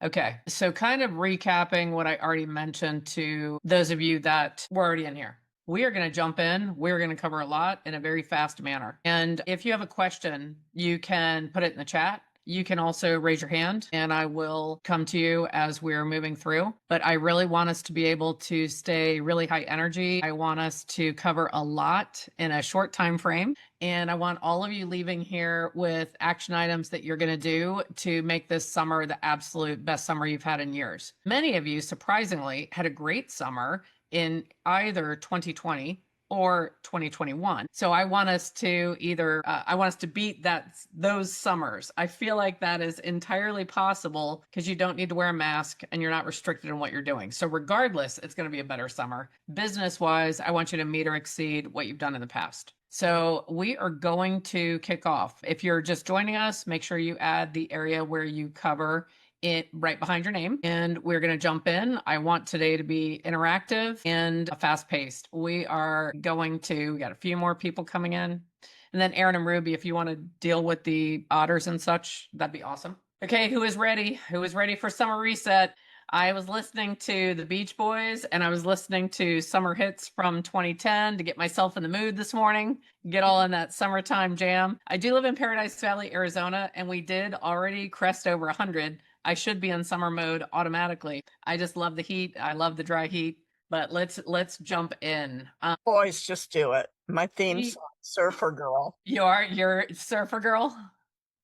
Okay, so kind of recapping what I already mentioned to those of you that were already in here. We are going to jump in. We're going to cover a lot in a very fast manner. And if you have a question, you can put it in the chat. You can also raise your hand and I will come to you as we're moving through. But I really want us to be able to stay really high energy. I want us to cover a lot in a short time frame. And I want all of you leaving here with action items that you're going to do to make this summer the absolute best summer you've had in years. Many of you, surprisingly, had a great summer in either 2020 or 2021. So I want us to I want us to beat those summers. I feel like that is entirely possible because you don't need to wear a mask and you're not restricted in what you're doing. So regardless, it's going to be a better summer. Business wise, I want you to meet or exceed what you've done in the past. So we are going to kick off. If you're just joining us, make sure you add the area where you cover it right behind your name, and we're going to jump in. I want today to be interactive and fast paced. We got a few more people coming in. And then Aaron and Ruby, if you want to deal with the otters and such, that'd be awesome. Okay, who is ready? Who is ready for summer reset? I was listening to the Beach Boys and I was listening to summer hits from 2010 to get myself in the mood this morning, get all in that summertime jam. I do live in Paradise Valley, Arizona, and we did already crest over 100. I should be in summer mode automatically. I just love the heat. I love the dry heat, but let's jump in. Boys, just do it. My theme song, Surfer Girl. You're surfer girl.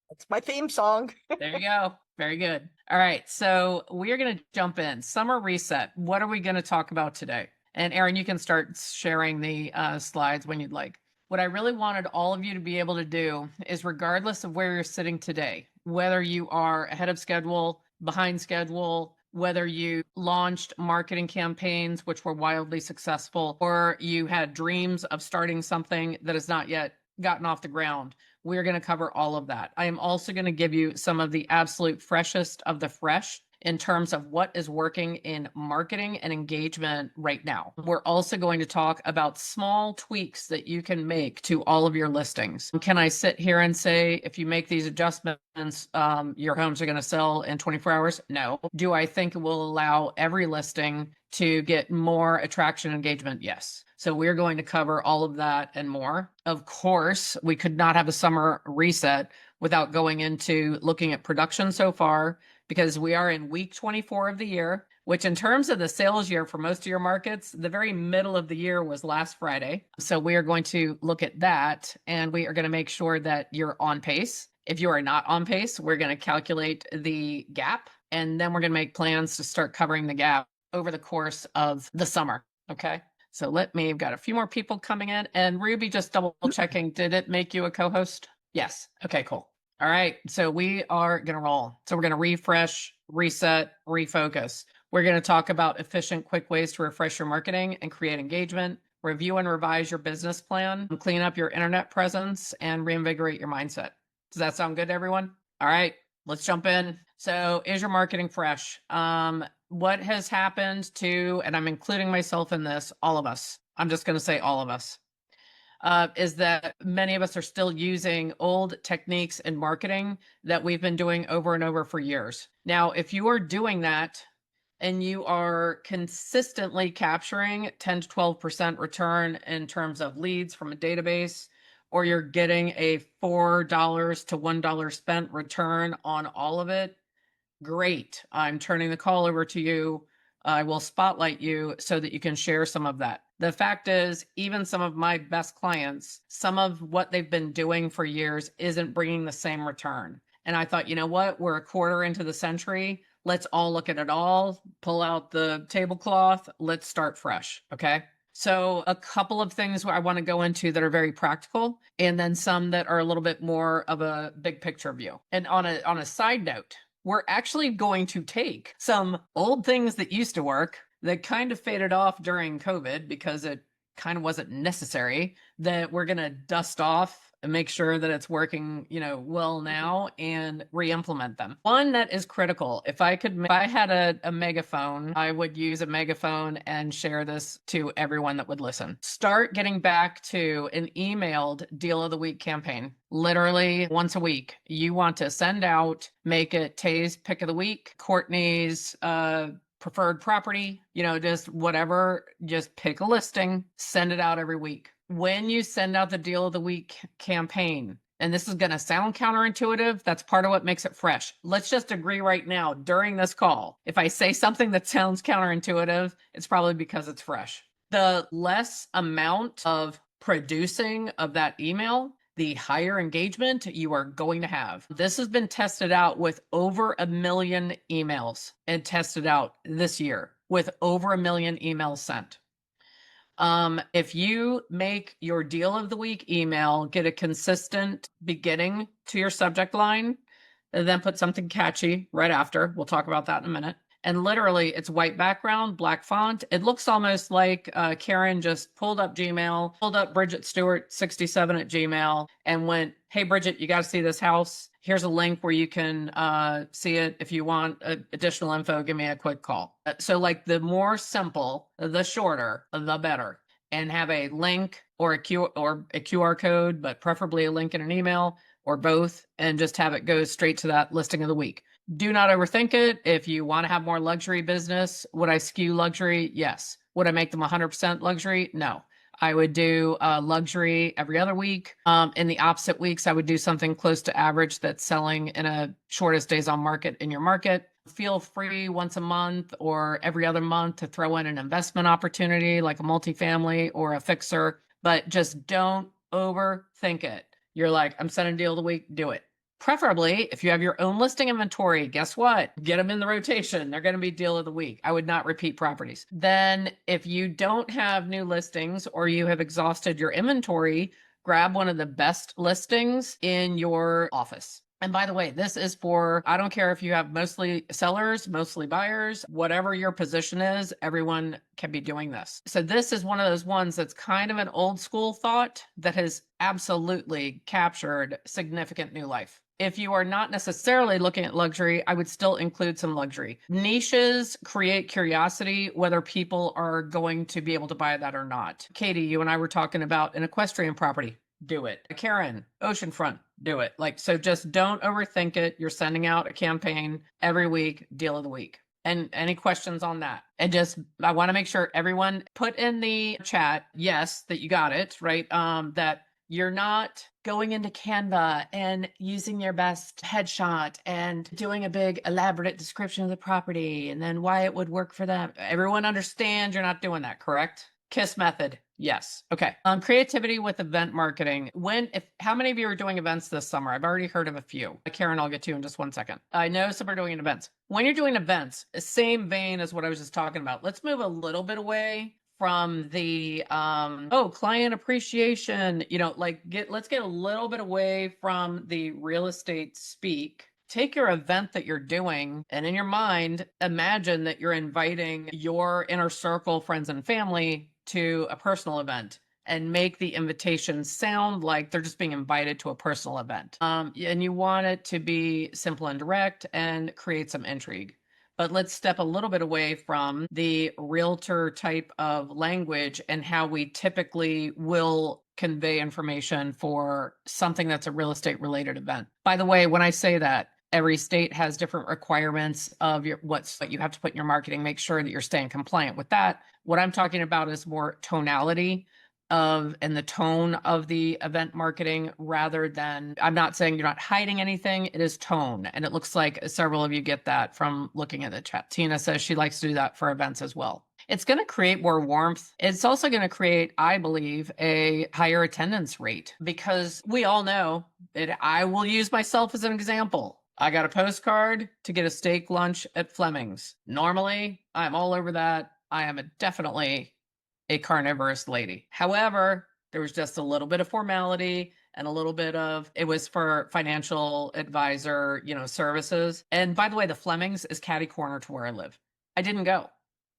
It's my theme song. There you go. Very good. All right. So we are going to jump in. Summer reset. What are we going to talk about today? And Aaron, you can start sharing the slides when you'd like. What I really wanted all of you to be able to do is, regardless of where you're sitting today, whether you are ahead of schedule, behind schedule, whether you launched marketing campaigns, which were wildly successful, or you had dreams of starting something that has not yet gotten off the ground, we're going to cover all of that. I am also going to give you some of the absolute freshest of the fresh in terms of what is working in marketing and engagement right now. We're also going to talk about small tweaks that you can make to all of your listings. Can I sit here and say, if you make these adjustments, your homes are going to sell in 24 hours? No. Do I think it will allow every listing to get more attraction engagement? Yes. So we're going to cover all of that and more. Of course, we could not have a summer reset without going into looking at production so far, because we are in week 24 of the year, which in terms of the sales year for most of your markets, the very middle of the year was last Friday. So we are going to look at that and we are going to make sure that you're on pace. If you are not on pace, we're going to calculate the gap and then we're going to make plans to start covering the gap over the course of the summer. Okay. So we've got a few more people coming in, and Ruby, just double checking. Did it make you a co-host? Yes. Okay, cool. All right. So we are going to roll. So we're going to refresh, reset, refocus. We're going to talk about efficient, quick ways to refresh your marketing and create engagement, review and revise your business plan, clean up your internet presence, and reinvigorate your mindset. Does that sound good, everyone? All right, let's jump in. So is your marketing fresh? What has happened to, and I'm including myself in this, all of us, I'm just going to say all of us, is that many of us are still using old techniques in marketing that we've been doing over and over for years. Now, if you are doing that and you are consistently capturing 10 to 12% return in terms of leads from a database, or you're getting a $4 to $1 spent return on all of it, great. I'm turning the call over to you. I will spotlight you so that you can share some of that. The fact is, even some of my best clients, some of what they've been doing for years isn't bringing the same return. And I thought, you know what? We're a quarter into the century. Let's all look at it all, pull out the tablecloth. Let's start fresh. Okay. So a couple of things where I want to go into that are very practical, and then some that are a little bit more of a big picture view. And on a side note, we're actually going to take some old things that used to work that kind of faded off during COVID because it kind of wasn't necessary, that we're going to dust off and make sure that it's working, well now, and re-implement them. One that is critical. If I had a megaphone, I would use a megaphone and share this to everyone that would listen. Start getting back to an emailed deal of the week campaign. Literally once a week. You want to send out, make it Tay's pick of the week, Courtney's preferred property, just whatever, just pick a listing, send it out every week. When you send out the deal of the week campaign, and this is going to sound counterintuitive, that's part of what makes it fresh. Let's just agree right now during this call. If I say something that sounds counterintuitive, it's probably because it's fresh. The less amount of producing of that email, the higher engagement you are going to have. This has been tested out with over 1 million emails, and tested out this year with over 1 million emails sent. If you make your deal of the week email, get a consistent beginning to your subject line, and then put something catchy right after. We'll talk about that in a minute. And literally, it's white background, black font. It looks almost like Karen just pulled up Gmail, pulled up Bridget Stewart 67 at Gmail, and went, "Hey, Bridget, you got to see this house. Here's a link where you can see it. If you want additional info, give me a quick call." So like, the more simple, the shorter, the better. And have a link or a QR code, but preferably a link in an email, or both, and just have it go straight to that listing of the week. Do not overthink it. If you want to have more luxury business, would I skew luxury? Yes. Would I make them 100% luxury? No. I would do luxury every other week. In the opposite weeks, I would do something close to average that's selling in a shortest days on market in your market. Feel free once a month or every other month to throw in an investment opportunity like a multifamily or a fixer, but just don't overthink it. You're like, I'm sending deal of the week, do it. Preferably, if you have your own listing inventory, guess what? Get them in the rotation. They're going to be deal of the week. I would not repeat properties. Then, if you don't have new listings or you have exhausted your inventory, grab one of the best listings in your office. And by the way, this is for, I don't care if you have mostly sellers, mostly buyers, whatever your position is, everyone can be doing this. So this is one of those ones that's kind of an old school thought that has absolutely captured significant new life. If you are not necessarily looking at luxury, I would still include some luxury. Niches create curiosity, whether people are going to be able to buy that or not. Katie, you and I were talking about an equestrian property. Do it. Karen, oceanfront, do it. So just don't overthink it. You're sending out a campaign every week, deal of the week. And any questions on that? And I want to make sure everyone put in the chat, yes, that you got it, right? That you're not going into Canva and using your best headshot and doing a big elaborate description of the property and then why it would work for them. Everyone understands you're not doing that, correct? KISS method. Yes. Okay. Creativity with event marketing. How many of you are doing events this summer? I've already heard of a few. Karen, I'll get to you in just one second. I know some are doing events. When you're doing events, same vein as what I was just talking about. Let's move a little bit away from the client appreciation. Let's get a little bit away from the real estate speak. Take your event that you're doing, and in your mind, imagine that you're inviting your inner circle, friends and family, to a personal event, and make the invitation sound like they're just being invited to a personal event. And you want it to be simple and direct and create some intrigue. But let's step a little bit away from the realtor type of language and how we typically will convey information for something that's a real estate related event. By the way, when I say that, every state has different requirements of what you have to put in your marketing. Make sure that you're staying compliant with that. What I'm talking about is more tonality and the tone of the event marketing, rather than, I'm not saying you're not hiding anything, it is tone. And it looks like several of you get that from looking at the chat. Tina says she likes to do that for events as well. It's going to create more warmth. It's also going to create, I believe, a higher attendance rate, because we all know that, I will use myself as an example. I got a postcard to get a steak lunch at Fleming's. Normally, I'm all over that. I am definitely a carnivorous lady. However, there was just a little bit of formality and a little bit of, it was for financial advisor, services. And by the way, the Fleming's is catty corner to where I live. I didn't go.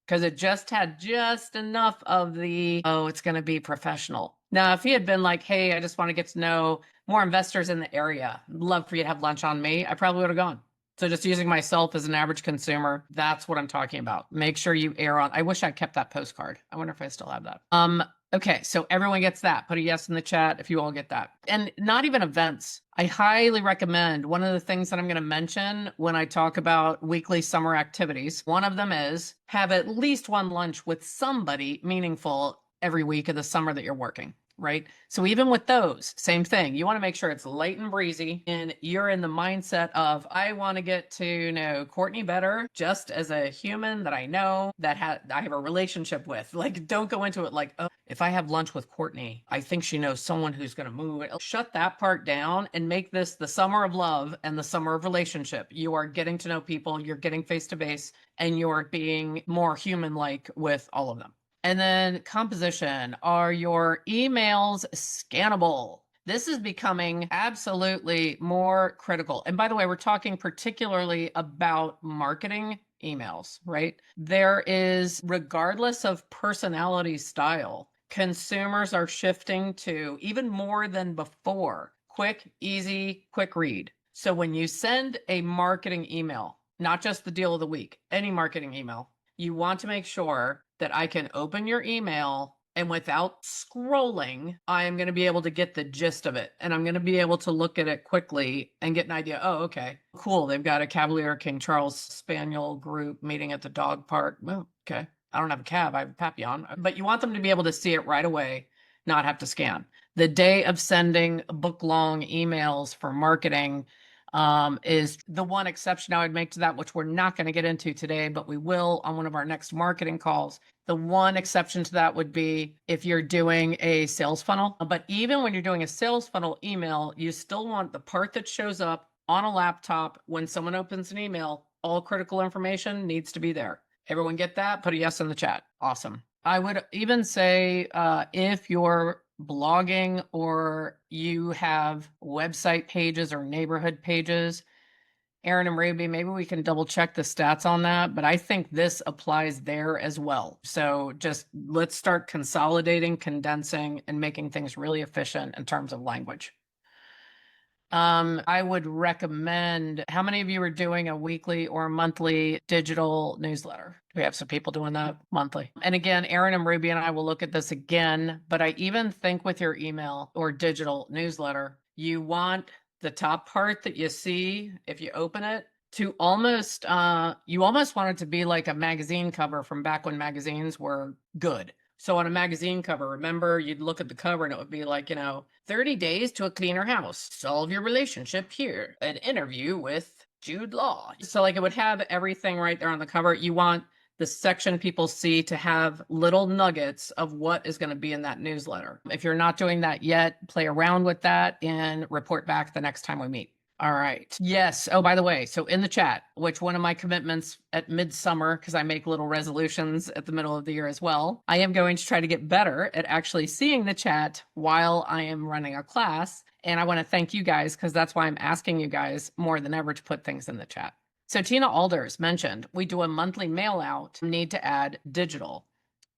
because it just had just enough of the, oh, it's going to be professional. Now, if he had been like, hey, I just want to get to know more investors in the area, love for you to have lunch on me, I probably would have gone. So just using myself as an average consumer, that's what I'm talking about. Make sure you err on. I wish I kept that postcard. I wonder if I still have that. Okay, so everyone gets that. Put a yes in the chat if you all get that. And not even events. I highly recommend one of the things that I'm going to mention when I talk about weekly summer activities. One of them is have at least one lunch with somebody meaningful every week of the summer that you're working. Right. So even with those, same thing. You want to make sure it's light and breezy and you're in the mindset of, I want to get to know Courtney better just as a human that I know that I have a relationship with. Like, don't go into it like, oh, if I have lunch with Courtney, I think she knows someone who's going to move. Shut that part down and make this the summer of love and the summer of relationship. You are getting to know people, you're getting face to face, and you're being more human like with all of them. And then composition. Are your emails scannable? This is becoming absolutely more critical. And by the way, we're talking particularly about marketing emails, right? There is, regardless of personality style, consumers are shifting to, even more than before, quick, easy, quick read. So when you send a marketing email, not just the deal of the week, any marketing email, you want to make sure that I can open your email and without scrolling, I am going to be able to get the gist of it. And I'm going to be able to look at it quickly and get an idea. Oh, okay, cool. They've got a Cavalier King Charles Spaniel group meeting at the dog park. Well, okay. I don't have a cab. I have a Papillon. But you want them to be able to see it right away, not have to scan. The day of sending book-long emails for marketing is the one exception I would make to that, which we're not going to get into today, but we will on one of our next marketing calls. The one exception to that would be if you're doing a sales funnel. But even when you're doing a sales funnel email, you still want the part that shows up on a laptop when someone opens an email. All critical information needs to be there. Everyone get that? Put a yes in the chat. Awesome. I would even say if you're blogging or you have website pages or neighborhood pages, Aaron and Ruby, maybe we can double check the stats on that, but I think this applies there as well. So just let's start consolidating, condensing, and making things really efficient in terms of language. I would recommend, how many of you are doing a weekly or monthly digital newsletter? Do we have some people doing that monthly? And again, Aaron and Ruby and I will look at this again, but I even think with your email or digital newsletter, you want the top part that you see if you open it to almost, you almost want it to be like a magazine cover from back when magazines were good. So on a magazine cover, remember, you'd look at the cover and it would be like, 30 days to a cleaner house, solve your relationship here, an interview with Jude Law. So like it would have everything right there on the cover. You want the section people see to have little nuggets of what is going to be in that newsletter. If you're not doing that yet, play around with that and report back the next time we meet. All right. Yes. Oh, by the way, so in the chat, which one of my commitments at midsummer, because I make little resolutions at the middle of the year as well, I am going to try to get better at actually seeing the chat while I am running a class. And I want to thank you guys because that's why I'm asking you guys more than ever to put things in the chat. So Tina Alders mentioned we do a monthly mail out, need to add digital.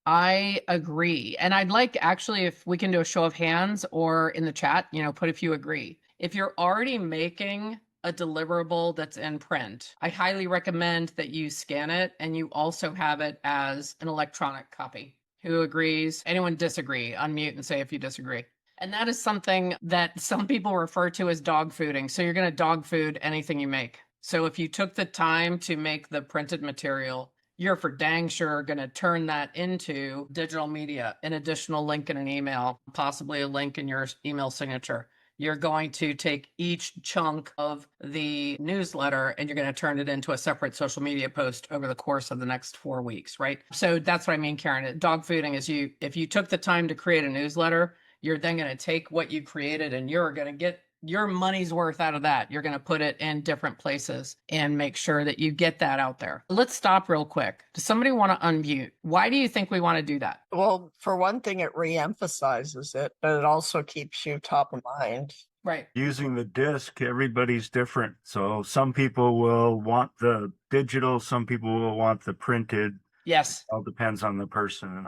I agree. And I'd like actually if we can do a show of hands or in the chat, put if you agree. If you're already making a deliverable that's in print, I highly recommend that you scan it and you also have it as an electronic copy. Who agrees? Anyone disagree? Unmute and say if you disagree. And that is something that some people refer to as dog fooding. So you're going to dog food anything you make. So if you took the time to make the printed material, you're for dang sure going to turn that into digital media, an additional link in an email, possibly a link in your email signature. You're going to take each chunk of the newsletter and you're going to turn it into a separate social media post over the course of the next 4 weeks, right? So that's what I mean, Karen. Dog fooding is if you took the time to create a newsletter, you're then going to take what you created and you're going to get your money's worth out of that. You're going to put it in different places and make sure that you get that out there. Let's stop real quick. Does somebody want to unmute? Why do you think we want to do that? Well, for one thing, it reemphasizes it, but it also keeps you top of mind. Right. Using the disc, everybody's different. So some people will want the digital, some people will want the printed. Yes. All depends on the person and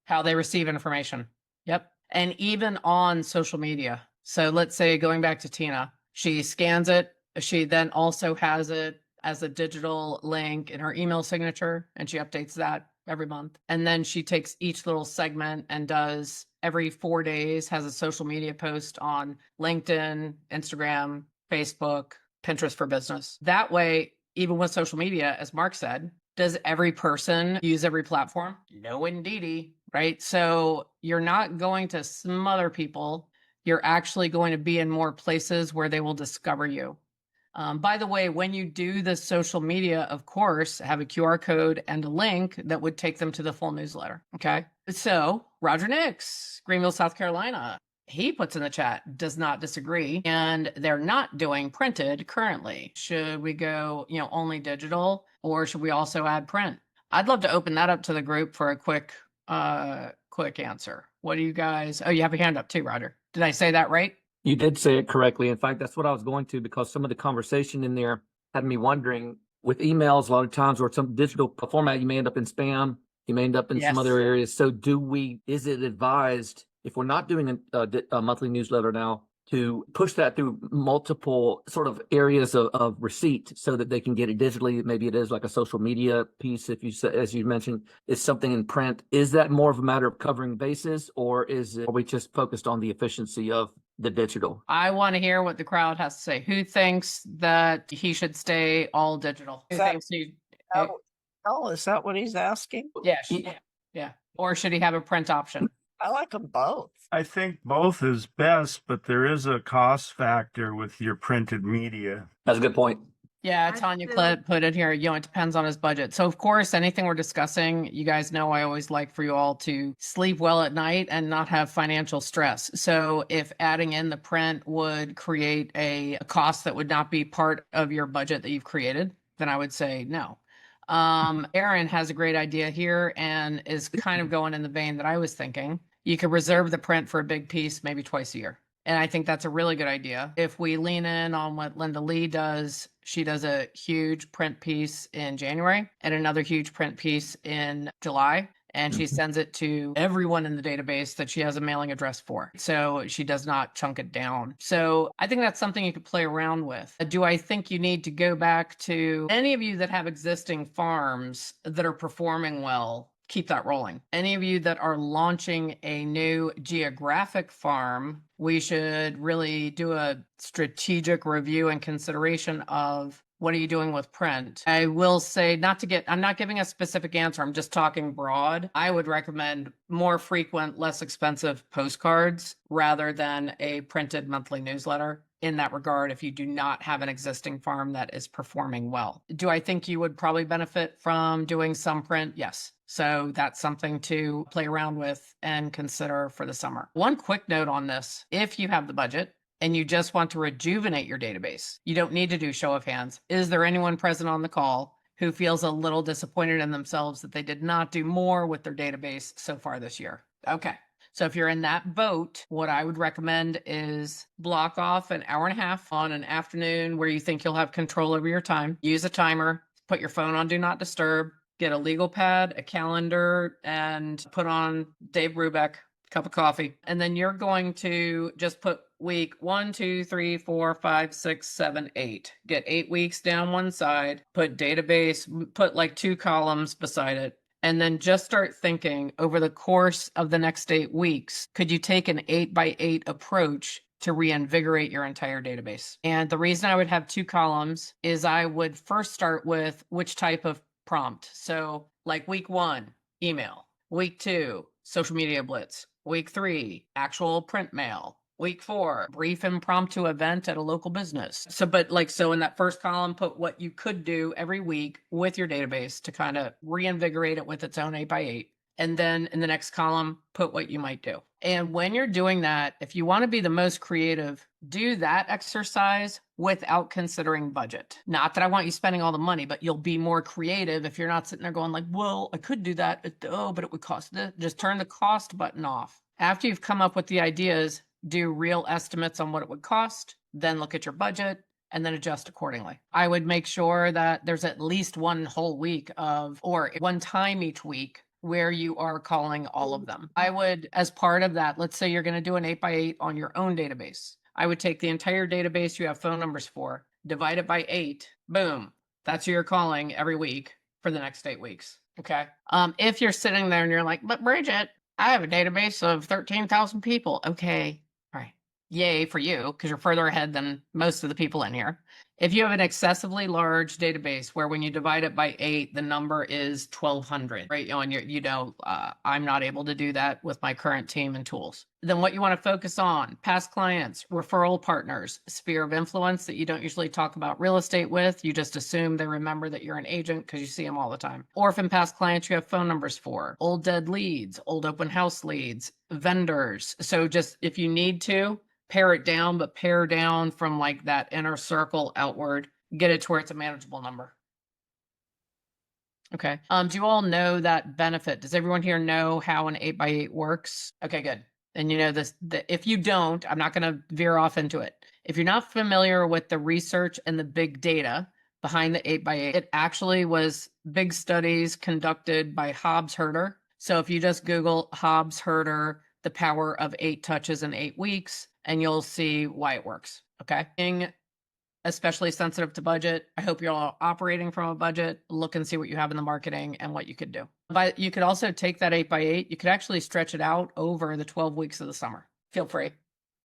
How they receive information. Yep. And even on social media. So let's say going back to Tina, she scans it. She then also has it as a digital link in her email signature, and she updates that every month. And then she takes each little segment and does every 4 days, has a social media post on LinkedIn, Instagram, Facebook, Pinterest for business. That way, even with social media, as Mark said, does every person use every platform? No, indeedy, right? So you're not going to smother people. You're actually going to be in more places where they will discover you. By the way, when you do the social media, of course, have a QR code and a link that would take them to the full newsletter. Okay. So Roger Nix, Greenville, South Carolina, he puts in the chat, does not disagree. And they're not doing printed currently. Should we go, only digital, or should we also add print? I'd love to open that up to the group for a quick answer. What do you guys, oh, you have a hand up too, Roger. Did I say that right? You did say it correctly. In fact, that's what I was going to, because some of the conversation in there had me wondering, with emails, a lot of times, or some digital format, you may end up in spam, you may end up in some other areas. So is it advised, if we're not doing a monthly newsletter now, to push that through multiple sort of areas of receipt so that they can get it digitally? Maybe it is like a social media piece, if you say, as you mentioned, is something in print. Is that more of a matter of covering bases, or are we just focused on the efficiency of the digital? I want to hear what the crowd has to say. Who thinks that he should stay all digital? Who thinks he? Oh, is that what he's asking? Yeah. Or should he have a print option? I like them both. I think both is best, but there is a cost factor with your printed media. That's a good point. Yeah, Tanya put it here. It depends on his budget. So, of course, anything we're discussing, you guys know I always like for you all to sleep well at night and not have financial stress. So, if adding in the print would create a cost that would not be part of your budget that you've created, then I would say no. Aaron has a great idea here and is kind of going in the vein that I was thinking. You could reserve the print for a big piece, maybe twice a year. And I think that's a really good idea. If we lean in on what Linda Lee does, she does a huge print piece in January and another huge print piece in July. And she sends it to everyone in the database that she has a mailing address for. So she does not chunk it down. So I think that's something you could play around with. Do I think you need to go back to any of you that have existing farms that are performing well? Keep that rolling. Any of you that are launching a new geographic farm, we should really do a strategic review and consideration of what are you doing with print. I will say, I'm not giving a specific answer. I'm just talking broad. I would recommend more frequent, less expensive postcards rather than a printed monthly newsletter. In that regard, if you do not have an existing farm that is performing well. Do I think you would probably benefit from doing some print? Yes. So that's something to play around with and consider for the summer. One quick note on this, if you have the budget and you just want to rejuvenate your database, you don't need to do show of hands. Is there anyone present on the call who feels a little disappointed in themselves that they did not do more with their database so far this year? Okay. So if you're in that boat, what I would recommend is block off an hour and a half on an afternoon where you think you'll have control over your time. Use a timer, put your phone on Do Not Disturb, get a legal pad, a calendar, and put on Dave Brubeck, cup of coffee. And then you're going to just put week 1, 2, 3, 4, 5, 6, 7, 8. Get 8 weeks down one side, put database, put like 2 columns beside it. And then just start thinking over the course of the next 8 weeks, could you take an 8x8 approach to reinvigorate your entire database? And the reason I would have 2 columns is I would first start with which type of prompt. So like week 1, email. Week 2, social media blitz. Week 3, actual print mail. Week 4, brief impromptu event at a local business. So in that first column, put what you could do every week with your database to kind of reinvigorate it with its own 8x8. And then in the next column, put what you might do. And when you're doing that, if you want to be the most creative, do that exercise without considering budget. Not that I want you spending all the money, but you'll be more creative if you're not sitting there going like, well, I could do that. But it would cost this. Just turn the cost button off. After you've come up with the ideas, do real estimates on what it would cost, then look at your budget, and then adjust accordingly. I would make sure that there's at least one whole week or one time each week where you are calling all of them. I would, as part of that, let's say you're going to do an 8x8 on your own database. I would take the entire database you have phone numbers for, divide it by 8, boom. That's who you're calling every week for the next 8 weeks. Okay. If you're sitting there and you're like, but Bridget, I have a database of 13,000 people. Okay. All right. Yay for you, because you're further ahead than most of the people in here. If you have an excessively large database where when you divide it by 8, the number is 1,200, right? And I'm not able to do that with my current team and tools. Then what you want to focus on, past clients, referral partners, sphere of influence that you don't usually talk about real estate with. You just assume they remember that you're an agent because you see them all the time. Orphan past clients you have phone numbers for, old dead leads, old open house leads, vendors. So just if you need to, pare it down, but pare down from like that inner circle outward, get it to where it's a manageable number. Okay. Do you all know that benefit? Does everyone here know how an 8x8 works? Okay, good. And you know this, if you don't, I'm not going to veer off into it. If you're not familiar with the research and the big data behind the 8x8, it actually was big studies conducted by Hobbs Herder. So if you just Google Hobbs Herder, the power of 8 touches in 8 weeks, and you'll see why it works. Okay. Being especially sensitive to budget, I hope you're all operating from a budget. Look and see what you have in the marketing and what you could do. But you could also take that 8x8. You could actually stretch it out over the 12 weeks of the summer. Feel free.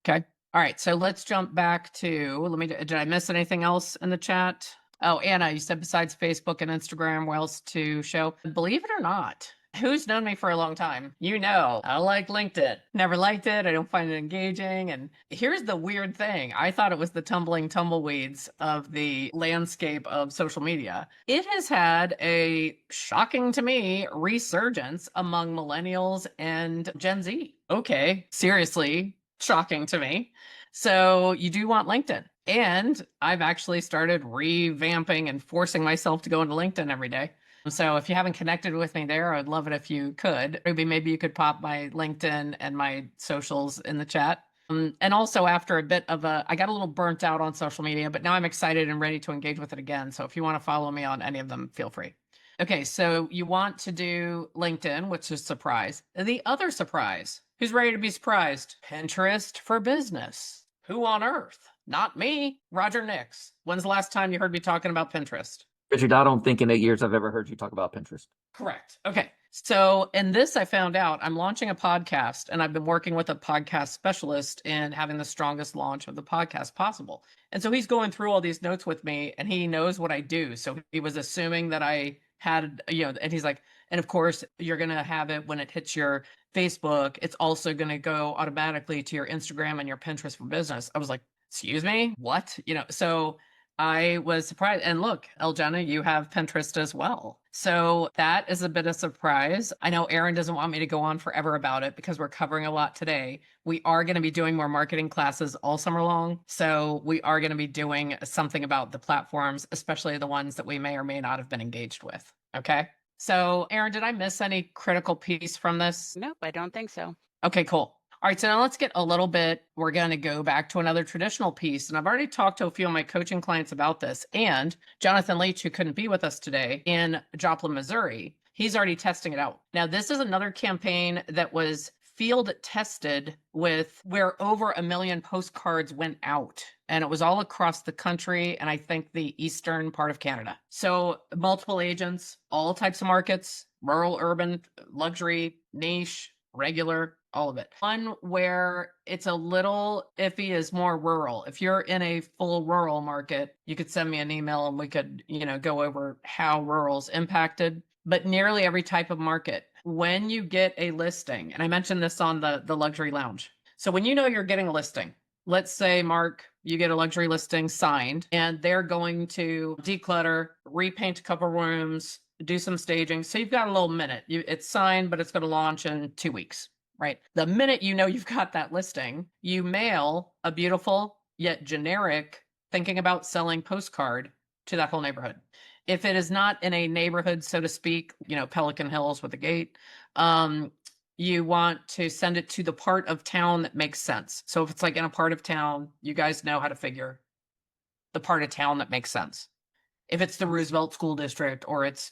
Okay. All right. So let's jump back to, did I miss anything else in the chat? Oh, Anna, you said besides Facebook and Instagram, where else to show? Believe it or not, who's known me for a long time, you know, I don't like LinkedIn. Never liked it. I don't find it engaging. And here's the weird thing. I thought it was the tumbling tumbleweeds of the landscape of social media. It has had a, shocking to me, resurgence among millennials and Gen Z. Okay, seriously, shocking to me. So you do want LinkedIn. And I've actually started revamping and forcing myself to go into LinkedIn every day. So if you haven't connected with me there, I'd love it if you could. Maybe you could pop my LinkedIn and my socials in the chat. And also after a bit of I got a little burnt out on social media, but now I'm excited and ready to engage with it again. So if you want to follow me on any of them, feel free. Okay, so you want to do LinkedIn, which is surprise. The other surprise, who's ready to be surprised? Pinterest for business. Who on earth? Not me, Roger Nix. When's the last time you heard me talking about Pinterest? Richard, I don't think in 8 years I've ever heard you talk about Pinterest. Correct. Okay. So in this, I found out I'm launching a podcast, and I've been working with a podcast specialist in having the strongest launch of the podcast possible. And so he's going through all these notes with me, and he knows what I do. So he was assuming that I had, and he's like, and of course, you're going to have it when it hits your Facebook. It's also going to go automatically to your Instagram and your Pinterest for business. I was like, excuse me, what? So I was surprised. And look, Elgena, you have Pinterest as well. So that is a bit of surprise. I know Aaron doesn't want me to go on forever about it because we're covering a lot today. We are going to be doing more marketing classes all summer long. So we are going to be doing something about the platforms, especially the ones that we may or may not have been engaged with. Okay. So Aaron, did I miss any critical piece from this? Nope, I don't think so. Okay, cool. All right, so now let's get a little bit, we're going to go back to another traditional piece. And I've already talked to a few of my coaching clients about this. And Jonathan Leach, who couldn't be with us today in Joplin, Missouri, he's already testing it out. Now, this is another campaign that was field tested with where over 1 million postcards went out. And it was all across the country and I think the eastern part of Canada. So multiple agents, all types of markets, rural, urban, luxury, niche, regular, all of it. One where it's a little iffy is more rural. If you're in a full rural market, you could send me an email and we could, go over how rural's impacted. But nearly every type of market, when you get a listing, and I mentioned this on the luxury lounge. So when you know you're getting a listing, let's say, Mark, you get a luxury listing signed and they're going to declutter, repaint a couple rooms, do some staging. So you've got a little minute. It's signed, but it's going to launch in 2 weeks, right? The minute you know you've got that listing, you mail a beautiful yet generic thinking about selling postcard to that whole neighborhood. If it is not in a neighborhood, so to speak, Pelican Hills with a gate, you want to send it to the part of town that makes sense. So if it's like in a part of town, you guys know how to figure the part of town that makes sense. If it's the Roosevelt School District or it's,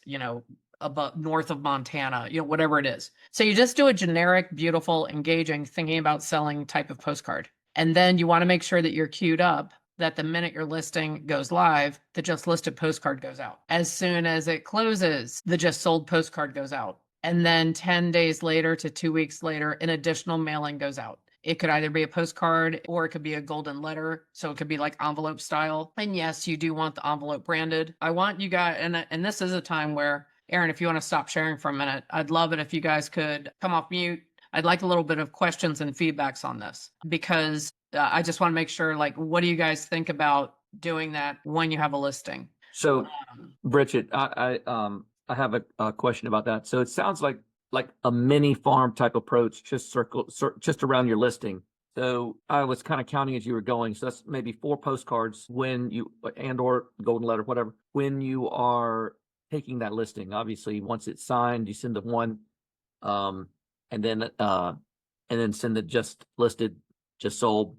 above north of Montana, whatever it is. So you just do a generic, beautiful, engaging, thinking about selling type of postcard. And then you want to make sure that you're queued up that the minute your listing goes live, the just listed postcard goes out. As soon as it closes, the just sold postcard goes out. And then 10 days later to 2 weeks later, an additional mailing goes out. It could either be a postcard or it could be a golden letter. So it could be like envelope style. And yes, you do want the envelope branded. I want you guys, and this is a time where, Aaron, if you want to stop sharing for a minute, I'd love it if you guys could come off mute. I'd like a little bit of questions and feedbacks on this because I just want to make sure, like, what do you guys think about doing that when you have a listing? So, Bridget, I have a question about that. So it sounds like a mini farm type approach, just just around your listing. So I was kind of counting as you were going. So that's maybe 4 postcards when you or golden letter, whatever, when you are taking that listing. Obviously, once it's signed, you send the one, and then send the just listed, just sold,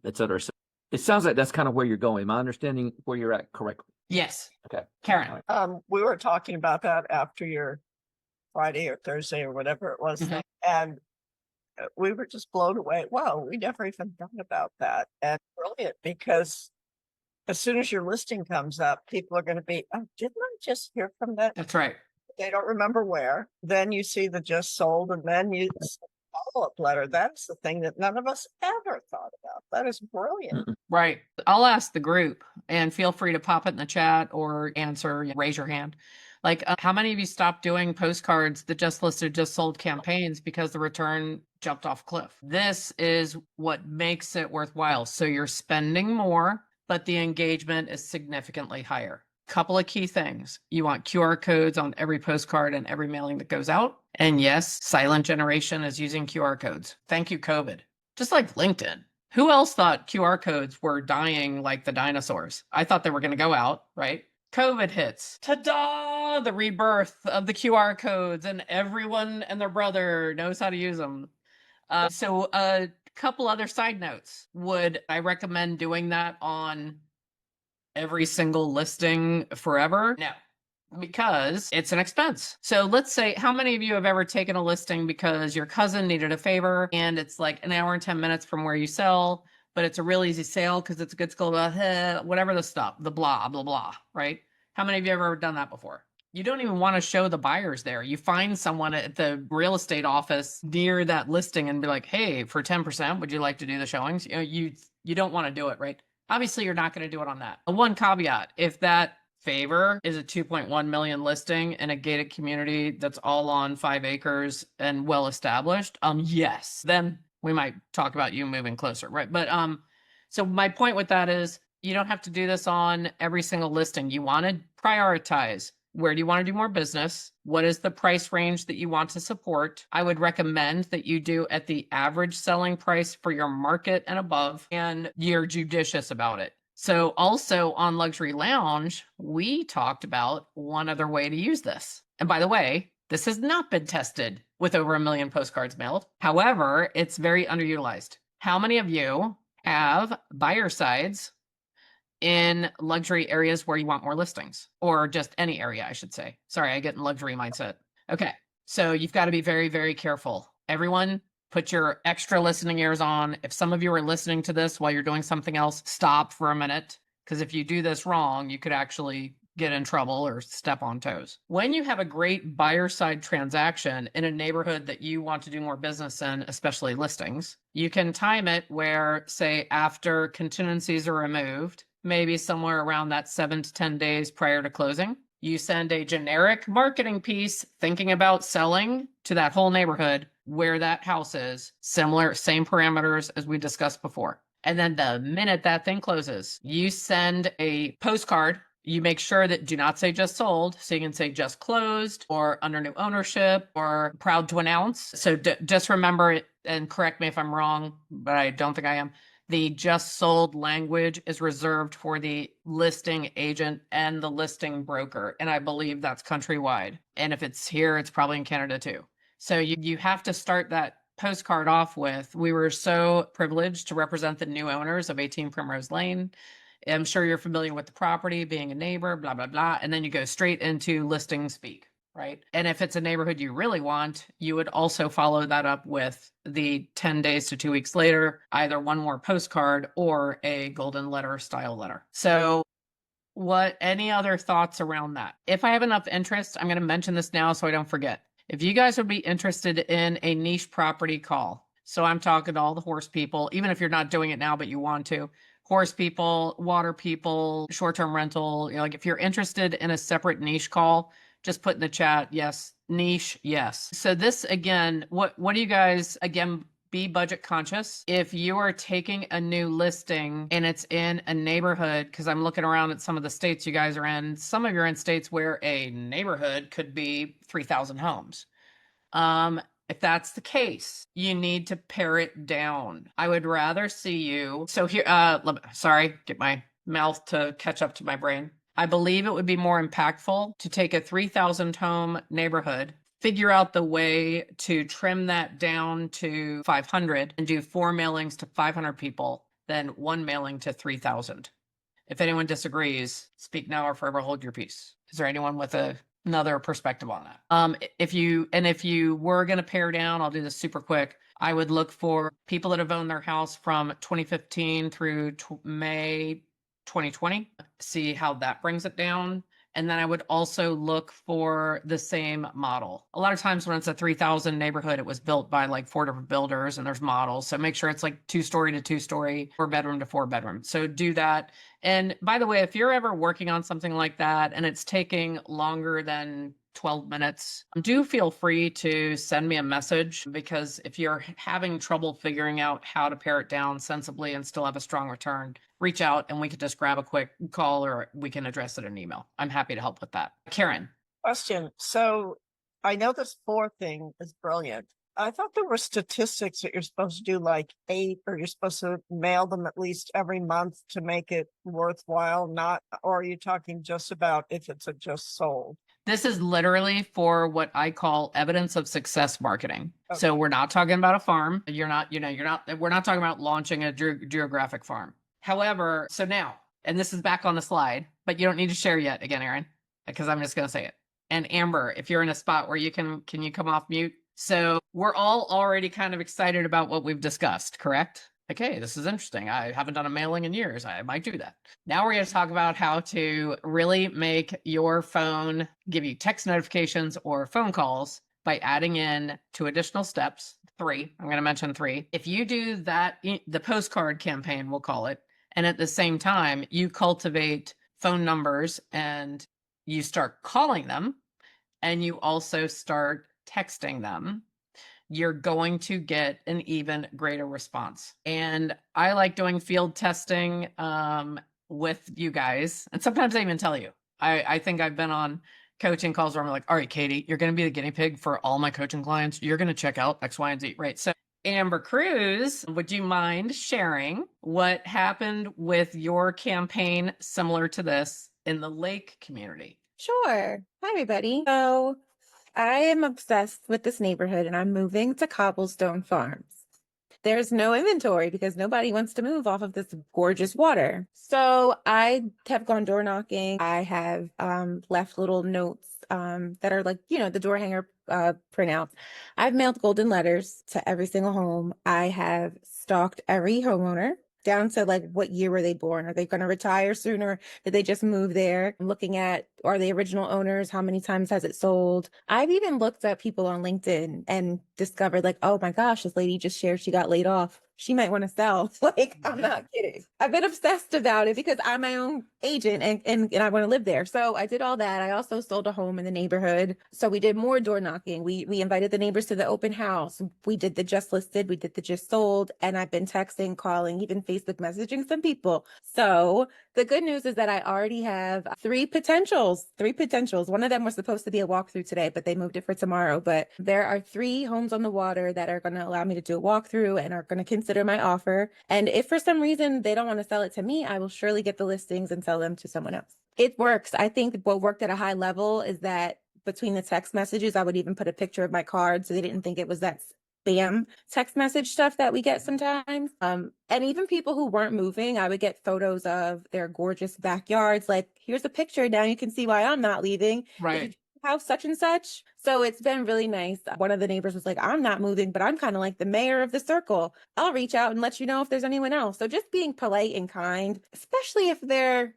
etc. So it sounds like that's kind of where you're going. Am I understanding where you're at correctly? Yes. Okay. Karen. We were talking about that after your Friday or Thursday or whatever it was thing, and we were just blown away. Wow, we never even thought about that. And brilliant, because as soon as your listing comes up, people are going to be, oh, didn't I just hear from that? That's right. They don't remember where. Then you see the just sold, and then you follow-up letter. That's the thing that none of us ever thought about. That is brilliant. Right. I'll ask the group and feel free to pop it in the chat or answer, raise your hand. Like, how many of you stopped doing postcards that just listed, just sold campaigns because the return jumped off a cliff? This is what makes it worthwhile. So you're spending more, but the engagement is significantly higher. Couple of key things. You want QR codes on every postcard and every mailing that goes out. And yes, silent generation is using QR codes. Thank you, COVID. Just like LinkedIn. Who else thought QR codes were dying like the dinosaurs? I thought they were going to go out, right? COVID hits. Ta-da! The rebirth of the QR codes, and everyone and their brother knows how to use them. So a couple other side notes. Would I recommend doing that on every single listing forever? No, because it's an expense. So let's say, how many of you have ever taken a listing because your cousin needed a favor and it's like an hour and 10 minutes from where you sell, but it's a real easy sale because it's a good school, whatever the stuff, the blah, blah, blah, right? How many of you have ever done that before? You don't even want to show the buyers there. You find someone at the real estate office near that listing and be like, hey, for 10%, would you like to do the showings? You don't want to do it, right? Obviously, you're not going to do it on that. One caveat, if that favor is a 2.1 million listing in a gated community that's all on 5 acres and well established, yes, then we might talk about you moving closer, right? But so my point with that is you don't have to do this on every single listing. You want to prioritize. Where do you want to do more business? What is the price range that you want to support? I would recommend that you do at the average selling price for your market and above, and you're judicious about it. So also on Luxury Lounge, we talked about one other way to use this. And by the way, this has not been tested with over 1 million postcards mailed. However, it's very underutilized. How many of you have buyer sides in luxury areas where you want more listings, or just any area, I should say? Sorry, I get in luxury mindset. Okay, so you've got to be very, very careful. Everyone, put your extra listening ears on. If some of you are listening to this while you're doing something else, stop for a minute, because if you do this wrong, you could actually get in trouble or step on toes. When you have a great buyer side transaction in a neighborhood that you want to do more business in, especially listings, you can time it where, say, after contingencies are removed, maybe somewhere around that 7 to 10 days prior to closing, you send a generic marketing piece thinking about selling to that whole neighborhood where that house is, similar, same parameters as we discussed before. And then the minute that thing closes, you send a postcard. You make sure that do not say just sold, so you can say just closed or under new ownership or proud to announce. So just remember it, and correct me if I'm wrong, but I don't think I am. The just sold language is reserved for the listing agent and the listing broker. And I believe that's countrywide. And if it's here, it's probably in Canada too. So you have to start that postcard off with, we were so privileged to represent the new owners of 18 Primrose Lane. I'm sure you're familiar with the property, being a neighbor, blah, blah, blah. And then you go straight into listing speak, right? And if it's a neighborhood you really want, you would also follow that up with the 10 days to 2 weeks later, either one more postcard or a golden letter style letter. So any other thoughts around that? If I have enough interest, I'm going to mention this now so I don't forget. If you guys would be interested in a niche property call, so I'm talking to all the horse people, even if you're not doing it now, but you want to, horse people, water people, short-term rental, like if you're interested in a separate niche call, just put in the chat, yes, niche, yes. So this again, what do you guys, again, be budget conscious. If you are taking a new listing and it's in a neighborhood, because I'm looking around at some of the states you guys are in, some of you are in states where a neighborhood could be 3,000 homes. If that's the case, you need to pare it down. I would rather see you. So here, sorry, get my mouth to catch up to my brain. I believe it would be more impactful to take a 3,000 home neighborhood, figure out the way to trim that down to 500 and do 4 mailings to 500 people, then 1 mailing to 3,000. If anyone disagrees, speak now or forever hold your peace. Is there anyone with another perspective on that? If you were going to pare down, I'll do this super quick. I would look for people that have owned their house from 2015 through May 2020, see how that brings it down. And then I would also look for the same model. A lot of times when it's a 3,000 neighborhood, it was built by like 4 different builders and there's models. So make sure it's like 2-story to 2-story, 4-bedroom to 4-bedroom. So do that. And by the way, if you're ever working on something like that and it's taking longer than 12 minutes, do feel free to send me a message, because if you're having trouble figuring out how to pare it down sensibly and still have a strong return, reach out and we could just grab a quick call or we can address it in an email. I'm happy to help with that. Karen. Question. So I know this 4 thing is brilliant. I thought there were statistics that you're supposed to do like 8, or you're supposed to mail them at least every month to make it worthwhile, not, or are you talking just about if it's a just sold? This is literally for what I call evidence of success marketing. Okay. So we're not talking about a farm. We're not talking about launching a geographic farm. However, so now, and this is back on the slide, but you don't need to share yet again, Aaron, because I'm just going to say it. And Amber, if you're in a spot where can you come off mute? So we're all already kind of excited about what we've discussed, correct? Okay, this is interesting. I haven't done a mailing in years. I might do that. Now we're going to talk about how to really make your phone give you text notifications or phone calls by adding in 2 additional steps. 3. I'm going to mention 3. If you do that, the postcard campaign, we'll call it, and at the same time, you cultivate phone numbers and you start calling them, and you also start texting them, you're going to get an even greater response. And I like doing field testing with you guys. And sometimes I even tell you, I think I've been on coaching calls where I'm like, all right, Katie, you're going to be the guinea pig for all my coaching clients. You're going to check out X, Y, and Z, right? So Amber Cruz, would you mind sharing what happened with your campaign similar to this in the lake community? Sure. Hi, everybody. So I am obsessed with this neighborhood and I'm moving to Cobblestone Farms. There's no inventory because nobody wants to move off of this gorgeous water. So I have gone door knocking. I have left little notes that are like, the door hanger printouts. I've mailed golden letters to every single home. I have stalked every homeowner down to like what year were they born? Are they going to retire sooner? Did they just move there? I'm looking at, are they original owners? How many times has it sold? I've even looked at people on LinkedIn and discovered like, oh my gosh, this lady just shared she got laid off. She might want to sell. Like, I'm not kidding. I've been obsessed about it because I'm my own agent and I want to live there. So I did all that. I also sold a home in the neighborhood. So we did more door knocking. We invited the neighbors to the open house. We did the just listed. We did the just sold. And I've been texting, calling, even Facebook messaging some people. So the good news is that I already have 3 potentials. One of them was supposed to be a walkthrough today, but they moved it for tomorrow. But there are 3 homes on the water that are going to allow me to do a walkthrough and are going to consider my offer. And if for some reason they don't want to sell it to me, I will surely get the listings and sell them to someone else. It works. I think what worked at a high level is that between the text messages, I would even put a picture of my card so they didn't think it was that spam text message stuff that we get sometimes. And even people who weren't moving, I would get photos of their gorgeous backyards. Like, here's a picture. Now you can see why I'm not leaving. Right. House such and such. So it's been really nice. One of the neighbors was like, I'm not moving, but I'm kind of like the mayor of the circle. I'll reach out and let you know if there's anyone else. So just being polite and kind, especially if they're,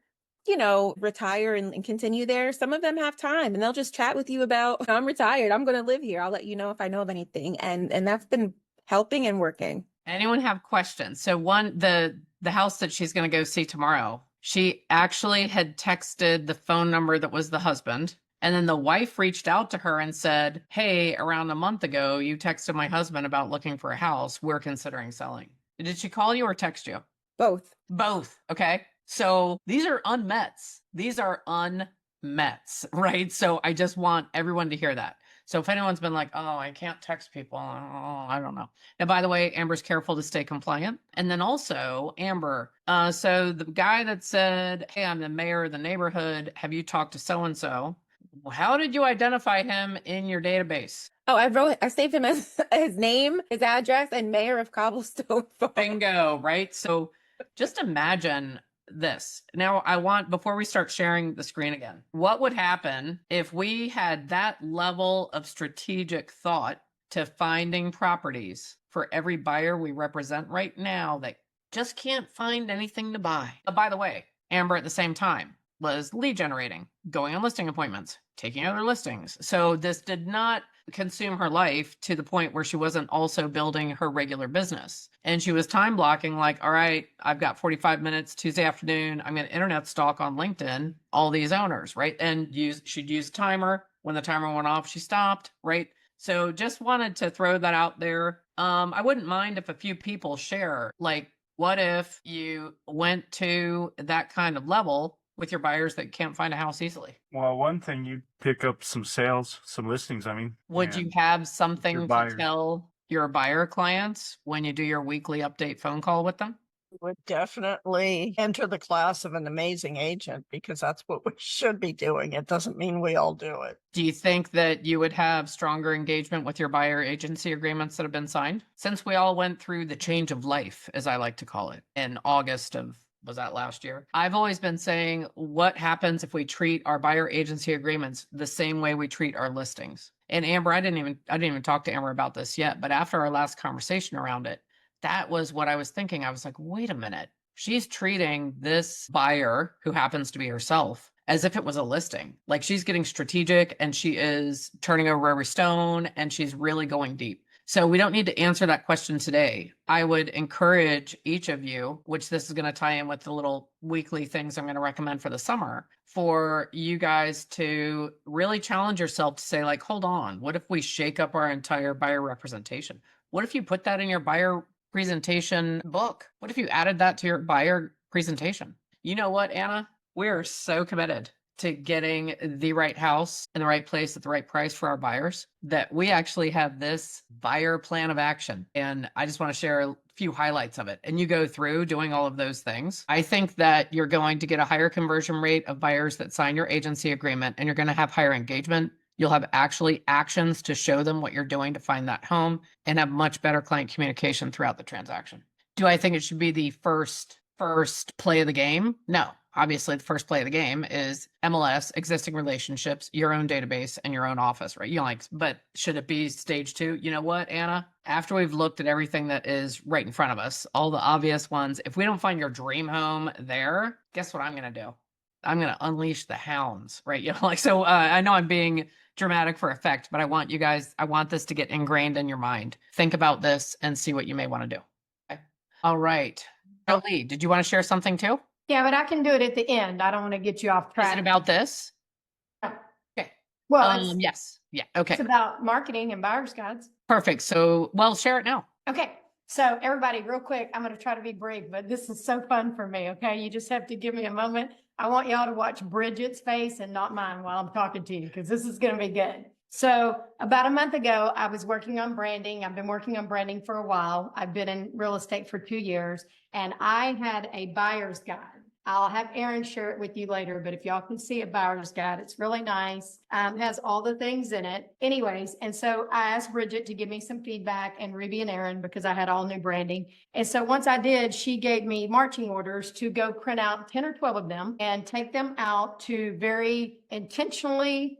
retire and continue there. Some of them have time and they'll just chat with you about, I'm retired. I'm going to live here. I'll let you know if I know of anything. And that's been helping and working. Anyone have questions? So the house that she's going to go see tomorrow, she actually had texted the phone number that was the husband. And then the wife reached out to her and said, hey, around a month ago, you texted my husband about looking for a house. We're considering selling. Did she call you or text you? Both. Both. Okay. So these are unmets. These are unmets, right? So I just want everyone to hear that. So if anyone's been like, oh, I can't text people, oh, I don't know. Now, by the way, Amber's careful to stay compliant. And then also, Amber, so the guy that said, hey, I'm the mayor of the neighborhood. Have you talked to so-and-so? How did you identify him in your database? Oh, I saved him as his name, his address, and mayor of Cobblestone Farm. Bingo, right? So just imagine this. Now, before we start sharing the screen again, what would happen if we had that level of strategic thought to finding properties for every buyer we represent right now that just can't find anything to buy? By the way, Amber at the same time was lead generating, going on listing appointments, taking other listings. So this did not consume her life to the point where she wasn't also building her regular business. And she was time blocking, like, all right, I've got 45 minutes Tuesday afternoon. I'm going to internet stalk on LinkedIn all theyese owners, right? And she'd use a timer. When the timer went off, she stopped, right? So just wanted to throw that out there. I wouldn't mind if a few people share, like, what if you went to that kind of level with your buyers that can't find a house easily? Well, one thing, you pick up some sales, some listings. Would you have something to buyers. tell your buyer clients when you do your weekly update phone call with them? Would definitely enter the class of an amazing agent because that's what we should be doing. It doesn't mean we all do it. Do you think that you would have stronger engagement with your buyer agency agreements that have been signed? Since we all went through the change of life, as I like to call it, in August of, was that last year? I've always been saying, what happens if we treat our buyer agency agreements the same way we treat our listings? And Amber, I didn't even talk to Amber about this yet, but after our last conversation around it, that was what I was thinking. I was like, wait a minute. She's treating this buyer, who happens to be herself, as if it was a listing. Like, she's getting strategic and she is turning over every stone and she's really going deep. So we don't need to answer that question today. I would encourage each of you, which this is going to tie in with the little weekly things I'm going to recommend for the summer, for you guys to really challenge yourself to say, like, hold on, what if we shake up our entire buyer representation? What if you put that in your buyer presentation book? What if you added that to your buyer presentation? You know what, Anna? We're so committed to getting the right house in the right place at the right price for our buyers that we actually have this buyer plan of action. And I just want to share a few highlights of it. And you go through doing all of those things. I think that you're going to get a higher conversion rate of buyers that sign your agency agreement, and you're going to have higher engagement. You'll have actually actions to show them what you're doing to find that home, and have much better client communication throughout the transaction. Do I think it should be the first play of the game? No. Obviously, the first play of the game is MLS, existing relationships, your own database, and your own office, right? But should it be stage 2? You know what, Anna? After we've looked at everything that is right in front of us, all the obvious ones, if we don't find your dream home there, guess what I'm going to do? I'm going to unleash the hounds, right? So I know I'm being dramatic for effect, but I want this to get ingrained in your mind. Think about this and see what you may want to do. Okay. All right. Lee, did you want to share something too? Yeah, but I can do it at the end. I don't want to get you off track. Is it about this? No. Okay. Well, yes. Yeah. Okay. it's about marketing and buyer's guides. Perfect. So, share it now. Okay. So everybody, real quick, I'm going to try to be brief, but this is so fun for me. Okay. You just have to give me a moment. I want y'all to watch Bridget's face and not mine while I'm talking to you, because this is going to be good. So about a month ago, I was working on branding. I've been working on branding for a while. I've been in real estate for 2 years, and I had a buyer's guide I'll have Aaron share it with you later, but if y'all can see a buyer's guide, it's really nice. Has all the things in it. Anyways, and so I asked Bridget to give me some feedback and Ruby and Aaron because I had all new branding. And so once I did, she gave me marching orders to go print out 10 or 12 of them and take them out to very intentionally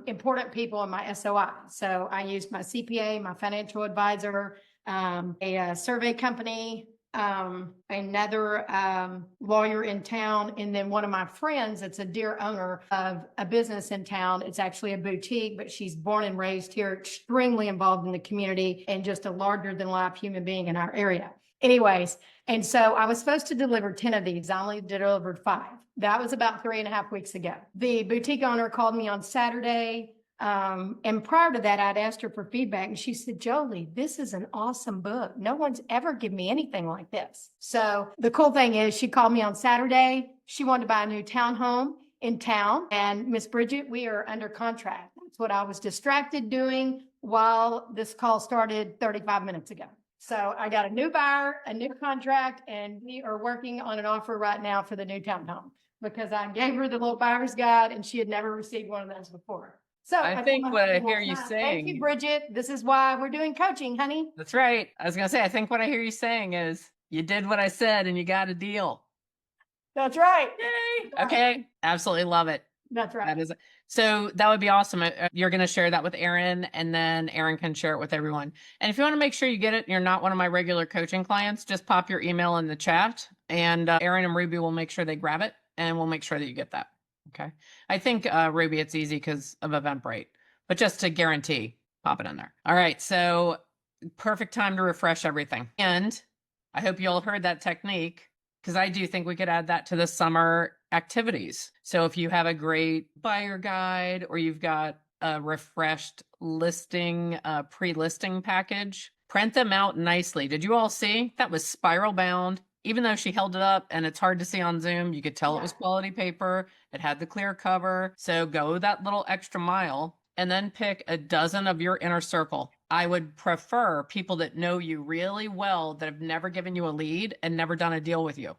important people in my SOI. So I used my CPA, my financial advisor, a survey company, another lawyer in town, and then one of my friends that's a dear owner of a business in town. It's actually a boutique, but she's born and raised here, extremely involved in the community and just a larger than life human being in our area. Anyways, and so I was supposed to deliver 10 of these. I only delivered 5. That was about 3.5 weeks ago. The boutique owner called me on Saturday. And prior to that, I'd asked her for feedback and she said, Jolie, this is an awesome book. No one's ever given me anything like this. So the cool thing is she called me on Saturday. She wanted to buy a new townhome in town. And Miss Bridget, we are under contract. That's what I was distracted doing while this call started 35 minutes ago. So I got a new buyer, a new contract, and we are working on an offer right now for the new townhome because I gave her the little buyer's guide and she had never received one of those before. So I think what I hear you thank you, saying, Bridget. This is why we're doing coaching, honey. that's right. I was going to say, I think what I hear you saying is you did what I said and you got a deal. That's right. Yay. Okay. Absolutely love it. That's right. That is, so that would be awesome. You're going to share that with Aaron and then Aaron can share it with everyone. And if you want to make sure you get it, you're not one of my regular coaching clients, just pop your email in the chat and Aaron and Ruby will make sure they grab it and we'll make sure that you get that. Okay. I think Ruby, it's easy because of Eventbrite, but just to guarantee, pop it in there. All right. So perfect time to refresh everything. And I hope you all heard that technique because I do think we could add that to the summer activities. So if you have a great buyer guide or you've got a refreshed listing, pre-listing package, print them out nicely. Did you all see? That was spiral bound. Even though she held it up and it's hard to see on Zoom, you could tell it was quality paper. It had the clear cover. So go that little extra mile and then pick a dozen of your inner circle. I would prefer people that know you really well that have never given you a lead and never done a deal with you.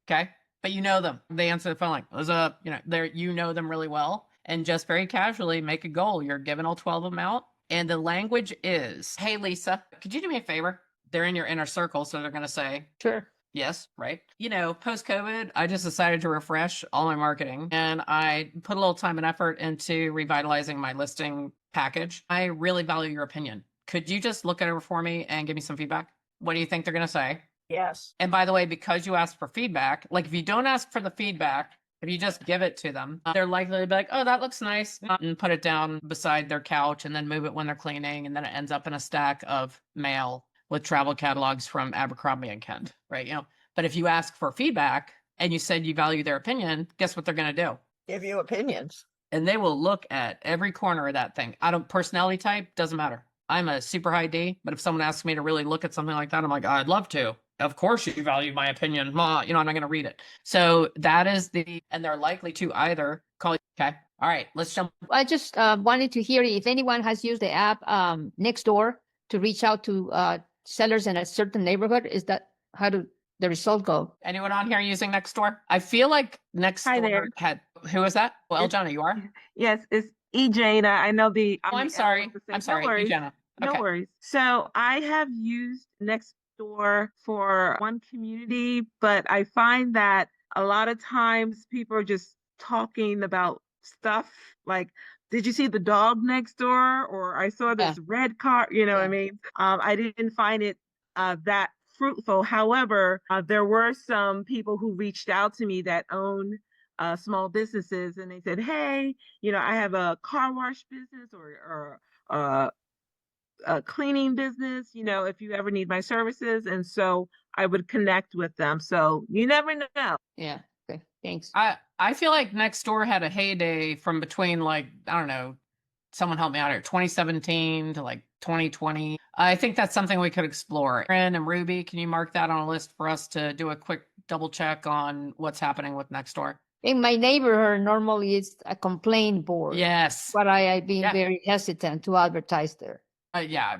Okay. But you know them. They answer the phone like, what's up? You know, you know them really well. And just very casually make a goal. You're giving all 12 of them out. And the language is, hey, Lisa, could you do me a favor? They're in your inner circle. So they're going to say, Sure. yes, right. You know, post-COVID, I just decided to refresh all my marketing and I put a little time and effort into revitalizing my listing package. I really value your opinion. Could you just look at it for me and give me some feedback? What do you think they're going to say? Yes. And by the way, because you asked for feedback, like if you don't ask for the feedback, if you just give it to them, they're likely to be like, oh, that looks nice, and put it down beside their couch and then move it when they're cleaning. And then it ends up in a stack of mail with travel catalogs from Abercrombie and Kent, right? You know, but if you ask for feedback and you said you value their opinion, guess what they're going to do? Give you opinions. And they will look at every corner of that thing. I don't personality type, doesn't matter. I'm a super high D, but if someone asks me to really look at something like that, I'm like, I'd love to. Of course you value my opinion. Ma, you know, I'm not going to read it. So that is and they're likely to either call you. Okay. All right, let's jump. I just wanted to hear if anyone has used the app Nextdoor to reach out to sellers in a certain neighborhood. Is that how do the results go? Anyone on here using Nextdoor? I feel like Nextdoor there. had, who is that? Well, It's- Jenna, you are? Yes, it's Jana. I know the. Oh, I'm the sorry. L with the I'm same- sorry. No worries. Jenna. No Okay. worries. So I have used Nextdoor for one community, but I find that a lot of times people are just talking about stuff like, did you see the dog next door? Or I saw this red car, you know what I mean? I didn't find it that fruitful. However, there were some people who reached out to me that own small businesses and they said, hey, you know, I have a car wash business or a cleaning business, you know, if you ever need my services. And so I would connect with them. So you never know. Yeah. Okay. Thanks. I feel like Nextdoor had a heyday from between like, I don't know, someone help me out here, 2017 to like 2020. I think that's something we could explore. Aaron and Ruby, can you mark that on a list for us to do a quick double check on what's happening with Nextdoor? In my neighborhood, normally it's a complaint board. Yes. But I've been Yeah. very hesitant to advertise there. Yeah.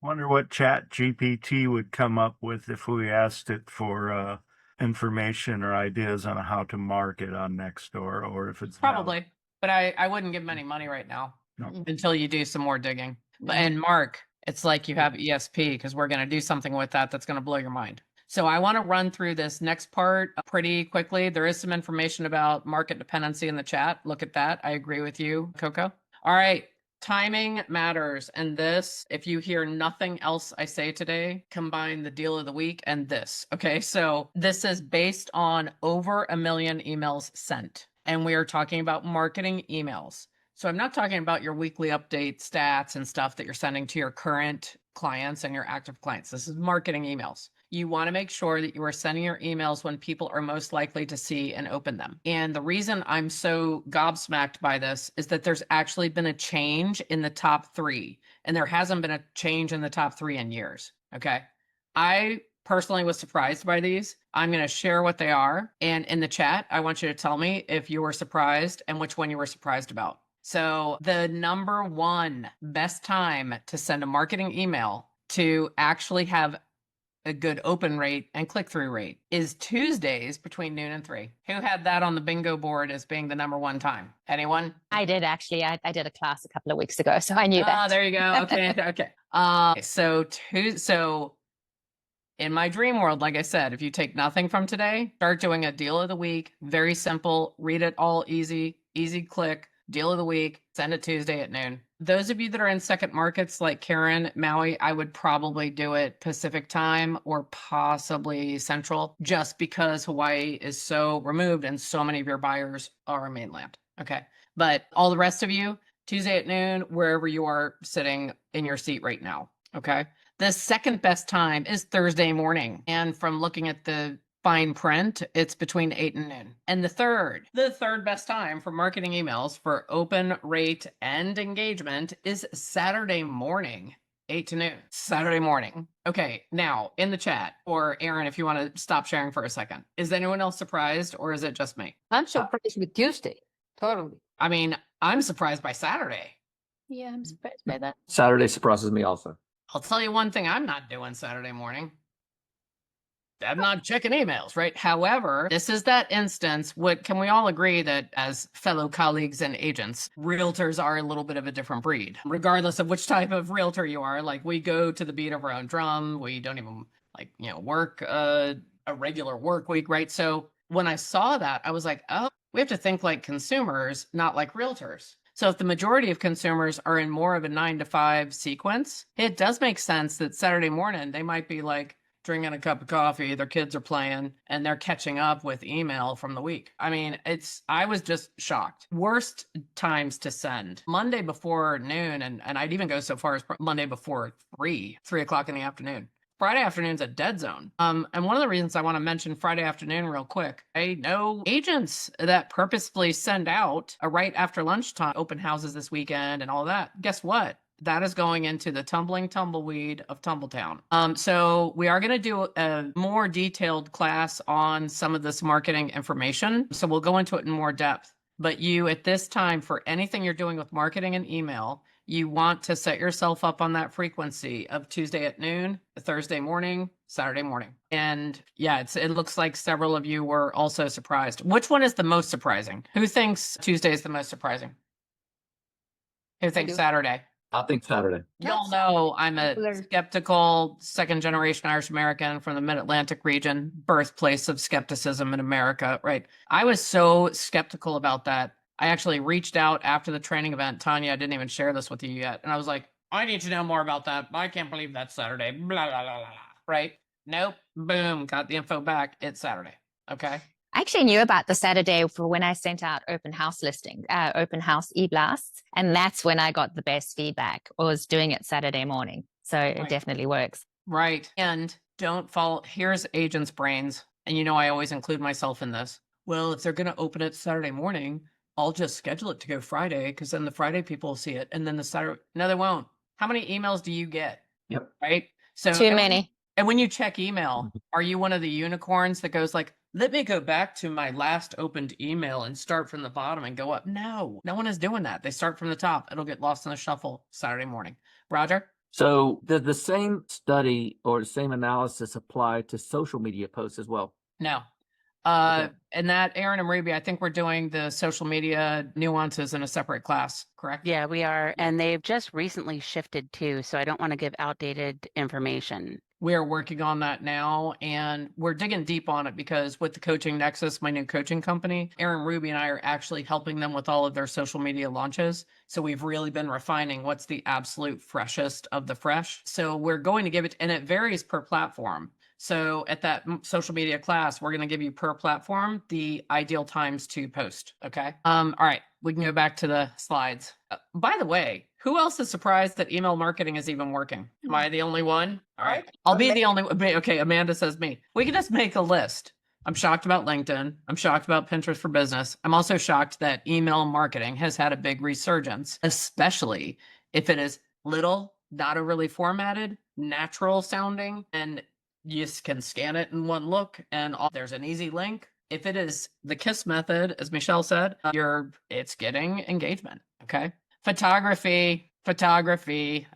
Wonder what ChatGPT would come up with if we asked it for information or ideas on how to market on Nextdoor, or if it's Probably, but I wouldn't give them any money right now No. until you do some more digging. But, Yeah. and Mark, it's like you have ESP because we're going to do something with that that's going to blow your mind. So I want to run through this next part pretty quickly. There is some information about market dependency in the chat. Look at that. I agree with you, Coco. All right. Timing matters. And this, if you hear nothing else I say today, combine the deal of the week and this. Okay. So this is based on over 1 million emails sent. And we are talking about marketing emails. So I'm not talking about your weekly update stats and stuff that you're sending to your current clients and your active clients. This is marketing emails. You want to make sure that you are sending your emails when people are most likely to see and open them. And the reason I'm so gobsmacked by this is that there's actually been a change in the top 3, and there hasn't been a change in the top 3 in years. Okay. I personally was surprised by these. I'm going to share what they are. And in the chat, I want you to tell me if you were surprised and which one you were surprised about. So the number 1 best time to send a marketing email to actually have a good open rate and click-through rate is Tuesdays between noon and 3. Who had that on the bingo board as being the number 1 time? Anyone? I did actually. I did a class a couple of weeks ago, so I knew that. Ah, there you go. Okay, okay. So in my dream world, like I said, if you take nothing from today, start doing a deal of the week. Very simple. Read it all easy click. Deal of the week. Send it Tuesday at noon. Those of you that are in second markets like Karen, Maui, I would probably do it Pacific time or possibly Central, just because Hawaii is so removed and so many of your buyers are mainland. Okay. But all the rest of you, Tuesday at noon, wherever you are sitting in your seat right now. Okay. The second best time is Thursday morning. And from looking at the fine print, it's between 8 and noon. And the third best time for marketing emails for open rate and engagement is Saturday morning, 8 to noon. Saturday morning. Okay, now in the chat, or Aaron, if you want to stop sharing for a second, is anyone else surprised or is it just me? I'm surprised with Tuesday. Totally. I mean, I'm surprised by Saturday. Yeah, I'm surprised by that. Saturday surprises me also. I'll tell you one thing I'm not doing Saturday morning. I'm not checking emails, right? However, this is that instance. Can we all agree that as fellow colleagues and agents, realtors are a little bit of a different breed, regardless of which type of realtor you are. Like, we go to the beat of our own drum. We don't even work a regular work week, right? So when I saw that, I was like, oh, we have to think like consumers, not like realtors. So if the majority of consumers are in more of a 9 to 5 sequence, it does make sense that Saturday morning, they might be like drinking a cup of coffee, their kids are playing, and they're catching up with email from the week. I mean, I was just shocked. Worst times to send: Monday before noon, and I'd even go so far as Monday before 3 o'clock in the afternoon. Friday afternoon's a dead zone. And one of the reasons I want to mention Friday afternoon real quick, I know agents that purposefully send out a right after lunchtime open houses this weekend and all that. Guess what? That is going into the tumbling tumbleweed of Tumbletown. So we are going to do a more detailed class on some of this marketing information. So we'll go into it in more depth. But you, at this time, for anything you're doing with marketing and email, you want to set yourself up on that frequency of Tuesday at noon, Thursday morning, Saturday morning. And yeah, it looks like several of you were also surprised. Which one is the most surprising? Who thinks Tuesday is the most surprising? Who thinks Saturday? I think Saturday. Y'all know I'm a skeptical second-generation Irish American from the Mid-Atlantic region, birthplace of skepticism in America, right? I was so skeptical about that. I actually reached out after the training event. Tanya, I didn't even share this with you yet. And I was like, I need to know more about that. I can't believe that's Saturday. Blah, blah, blah, blah. Right? Nope. Boom. Got the info back. It's Saturday. Okay. I actually knew about the Saturday for when I sent out open house open house e-blasts. And that's when I got the best feedback, was doing it Saturday morning. So it definitely works. Right. And don't fall. Here's agents' brains. And I always include myself in this. Well, if they're going to open it Saturday morning, I'll just schedule it to go Friday, because then the Friday people will see it. And then the Saturday, no, they won't. How many emails do you get? Yep. Right. So too many. And when you check email, are you one of the unicorns that goes like, let me go back to my last opened email and start from the bottom and go up? No one is doing that. They start from the top. It'll get lost in the shuffle Saturday morning. Roger? So does the same study or the same analysis apply to social media posts as well? No. Okay. And that Aaron and Ruby, I think we're doing the social media nuances in a separate class, correct? Yeah, we are. And they've just recently shifted too. So I don't want to give outdated information. We are working on that now, and we're digging deep on it because with the Coaching Nexus, my new coaching company, Aaron Ruby and I are actually helping them with all of their social media launches. So we've really been refining what's the absolute freshest of the fresh. So we're going to give it, and it varies per platform. So at that social media class, we're going to give you per platform the ideal times to post. Okay. All right. We can go back to the slides. By the way, who else is surprised that email marketing is even working? Am I the only one? All right. I'll be the only one. Okay. Amanda says me. We can just make a list. I'm shocked about LinkedIn. I'm shocked about Pinterest for Business. I'm also shocked that email marketing has had a big resurgence, especially if it is little, not overly formatted, natural sounding, and you can scan it in one look and there's an easy link. If it is the KISS method, as Michelle said, it's getting engagement. Okay. Photography.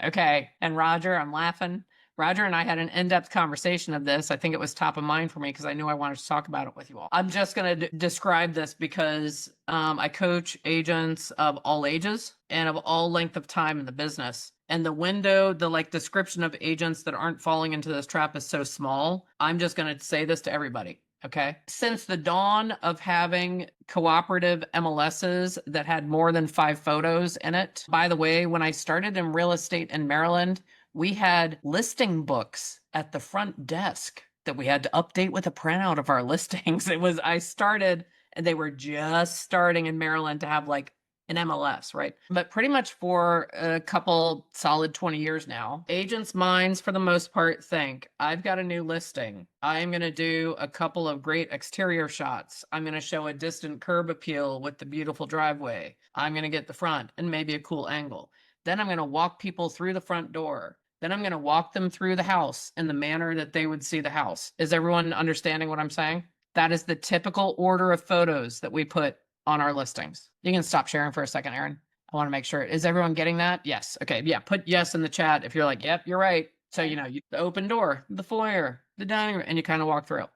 Okay. And Roger, I'm laughing. Roger and I had an in-depth conversation of this. I think it was top of mind for me because I knew I wanted to talk about it with you all. I'm just going to describe this because I coach agents of all ages and of all length of time in the business. And the window, the description of agents that aren't falling into this trap is so small. I'm just going to say this to everybody. Okay. Since the dawn of having cooperative MLSs that had more than 5 photos in it, by the way, when I started in real estate in Maryland, we had listing books at the front desk that we had to update with a printout of our listings. I started and they were just starting in Maryland to have an MLS, right? But pretty much for a couple solid 20 years now, agents' minds for the most part think, I've got a new listing. I'm going to do a couple of great exterior shots. I'm going to show a distant curb appeal with the beautiful driveway. I'm going to get the front and maybe a cool angle. Then I'm going to walk people through the front door. Then I'm going to walk them through the house in the manner that they would see the house. Is everyone understanding what I'm saying? That is the typical order of photos that we put on our listings. You can stop sharing for a second, Aaron. I want to make sure. Is everyone getting that? Yes. Okay. Yeah. Put yes in the chat if you're like, yep, you're right. So, the open door, the foyer, the dining room, and you kind of walk through.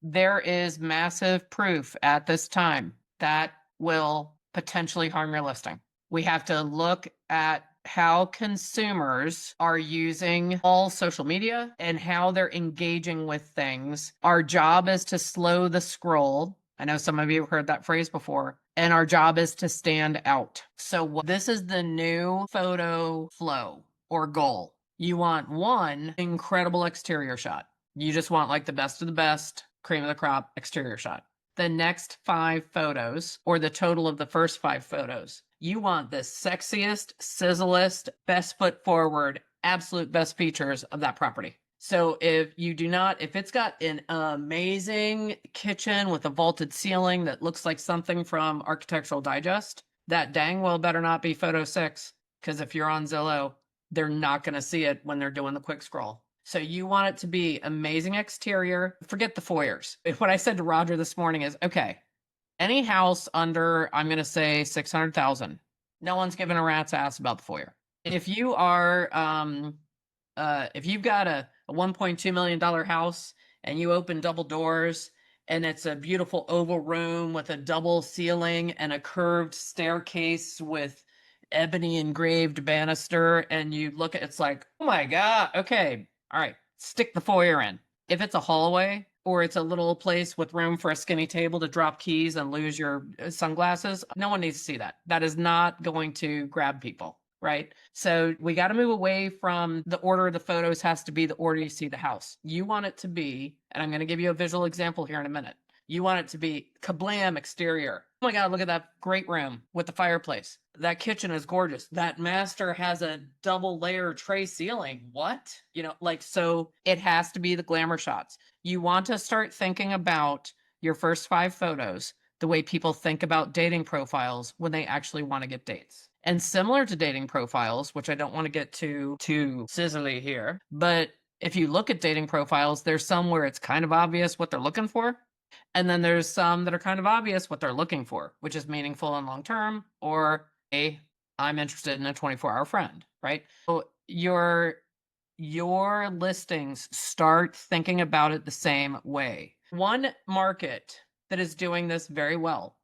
There is massive proof at this time that will potentially harm your listing. We have to look at how consumers are using all social media and how they're engaging with things. Our job is to slow the scroll. I know some of you have heard that phrase before. And our job is to stand out. So this is the new photo flow or goal. You want one incredible exterior shot. You just want the best of the best, cream of the crop exterior shot. The next 5 photos, or the total of the first 5 photos, you want the sexiest, sizzlest, best foot forward, absolute best features of that property. So if it's got an amazing kitchen with a vaulted ceiling that looks like something from Architectural Digest, that dang well better not be photo 6, because if you're on Zillow, they're not going to see it when they're doing the quick scroll. So you want it to be amazing exterior. Forget the foyers. What I said to Roger this morning is, okay, any house under, I'm going to say 600,000, no one's giving a rat's ass about the foyer. If you are, if you've got a $1.2 million house and you open double doors and it's a beautiful oval room with a double ceiling and a curved staircase with ebony engraved banister, and you look at it's like, oh my God, okay, all right, stick the foyer in. If it's a hallway or it's a little place with room for a skinny table to drop keys and lose your sunglasses, no one needs to see that. That is not going to grab people, right? So we got to move away from the order of the photos has to be the order you see the house. You want it to be, and I'm going to give you a visual example here in a minute. You want it to be kablam exterior. Oh my God, look at that great room with the fireplace. That kitchen is gorgeous. That master has a double layer tray ceiling. What? So it has to be the glamour shots. You want to start thinking about your first 5 photos the way people think about dating profiles when they actually want to get dates. And similar to dating profiles, which I don't want to get too sizzly here, but if you look at dating profiles, there's some where it's kind of obvious what they're looking for. And then there's some that are kind of obvious what they're looking for, which is meaningful and long-term, or I'm interested in a 24-hour friend, right? So your listings, start thinking about it the same way. One market that is doing this very well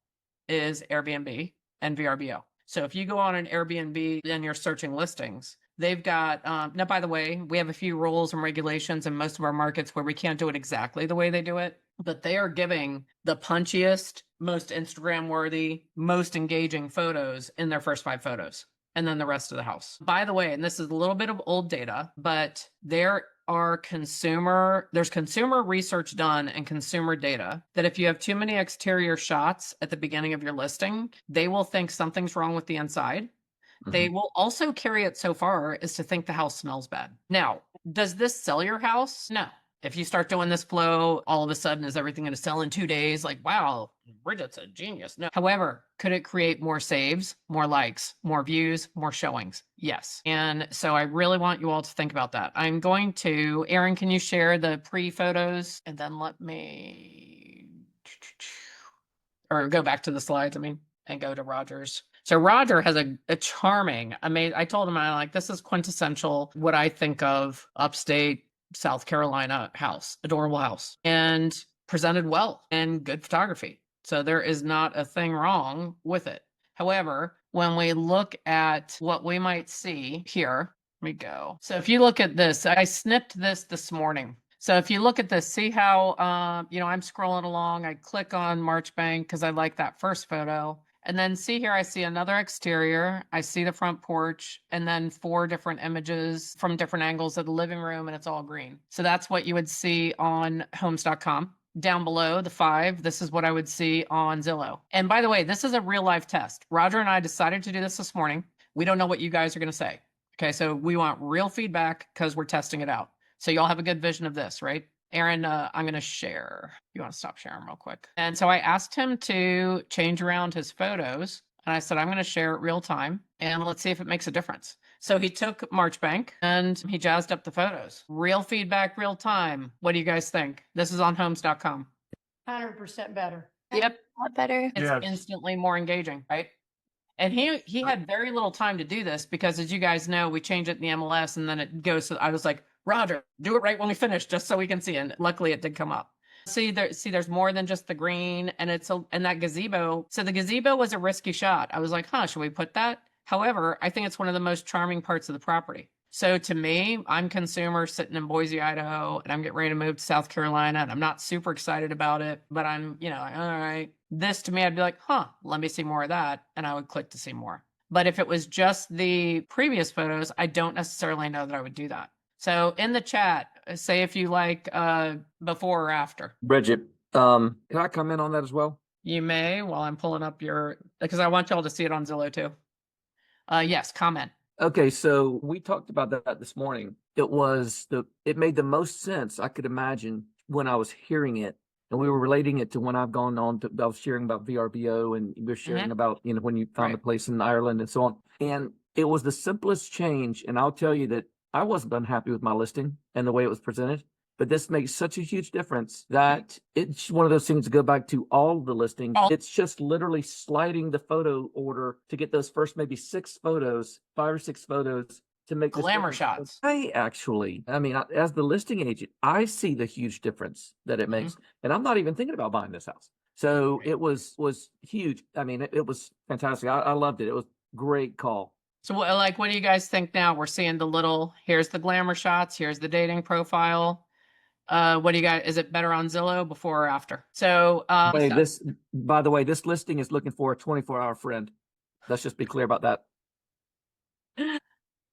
is Airbnb and VRBO. So if you go on an Airbnb and you're searching listings, they've got, now, by the way, we have a few rules and regulations in most of our markets where we can't do it exactly the way they do it, but they are giving the punchiest, most Instagram worthy, most engaging photos in their first 5 photos, and then the rest of the house. By the way, and this is a little bit of old data, but there's consumer research done and consumer data that if you have too many exterior shots at the beginning of your listing, they will think something's wrong with the inside. They will also carry it so far as to think the house smells bad. Now, does this sell your house? No. If you start doing this flow, all of a sudden, is everything going to sell in 2 days? Like, wow, Bridget's a genius. No. However, could it create more saves, more likes, more views, more showings? Yes. And so I really want you all to think about that. I'm going to, Erin, can you share the pre-photos? And then let me, or go back to the slides, and go to Roger's. So Roger has a charming, I told him, this is quintessential what I think of upstate South Carolina house, adorable house, and presented well and good photography. So there is not a thing wrong with it. However, when we look at what we might see here, we go. So if you look at this, I snipped this morning. So if you look at this, see how, I'm scrolling along. I click on Marchbank because I like that first photo. And then see here, I see another exterior. I see the front porch and then 4 different images from different angles of the living room, and it's all green. So that's what you would see on homes.com. Down below the 5, this is what I would see on Zillow. And by the way, this is a real life test. Roger and I decided to do this morning. We don't know what you guys are going to say. Okay, so we want real feedback because we're testing it out. So y'all have a good vision of this, right? Erin, I'm going to share. You want to stop sharing real quick? And so I asked him to change around his photos. And I said, I'm going to share it real time. And let's see if it makes a difference. So he took Marchbank and he jazzed up the photos. Real feedback, real time. What do you guys think? This is on homes.com. 100% better. Yep. A lot better. It's instantly more engaging, right? And he had very little time to do this because, as you guys know, we change it in the MLS and then it goes. I was like, Roger, do it right when we finish, just so we can see. And luckily, it did come up. There's more than just the green, and and that gazebo. So the gazebo was a risky shot. I was like, should we put that? However, I think it's one of the most charming parts of the property. So to me, I'm consumer sitting in Boise, Idaho, and I'm getting ready to move to South Carolina, and I'm not super excited about it, but I'm, all right. This to me, I'd be like, let me see more of that, and I would click to see more. But if it was just the previous photos, I don't necessarily know that I would do that. So in the chat, say if you like before or after. Bridget, can I comment on that as well? You may, while I'm pulling up because I want y'all to see it on Zillow too. Yes, comment. Okay, so we talked about that this morning. It made the most sense I could imagine when I was hearing it. And we were relating it to when I've gone on I was sharing about VRBO and we were sharing about, when you found a place in Ireland and so on. And it was the simplest change. And I'll tell you that I wasn't unhappy with my listing and the way it was presented, but this makes such a huge difference that it's one of those things to go back to all the listings. It's just literally sliding the photo order to get those first maybe 5 or 6 photos to make glamour shots. As the listing agent, I see the huge difference that it makes, and I'm not even thinking about buying this house. So it was huge. It was fantastic. I loved it. It was a great call. So what do you guys think now? We're seeing here's the glamour shots. Here's the dating profile. What do you guys, is it better on Zillow before or after? So, by the way, this listing is looking for a 24-hour friend. Let's just be clear about that. I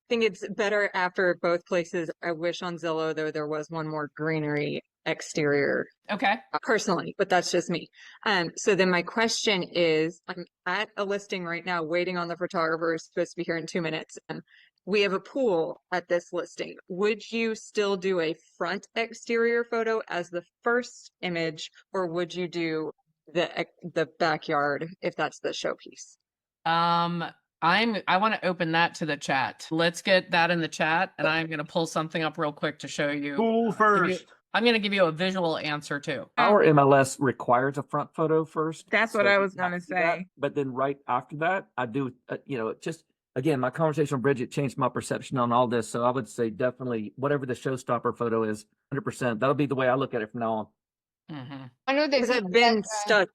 think it's better after both places. I wish on Zillow, though, there was one more greenery exterior. Okay. Personally, but that's just me. So then my question is, I'm at a listing right now waiting on the photographer, supposed to be here in 2 minutes. And we have a pool at this listing. Would you still do a front exterior photo as the first image, or would you do the backyard if that's the showpiece? I want to open that to the chat. Let's get that in the chat, and I'm going to pull something up real quick to show you. Pool first. I'm going to give you a visual answer too. Our MLS requires a front photo first. That's what I was going to say. But then right after that, I do, again, my conversation with Bridget changed my perception on all this. So I would say definitely whatever the showstopper photo is, 100%. That'll be the way I look at it from now on. One of the Because things I've been stuck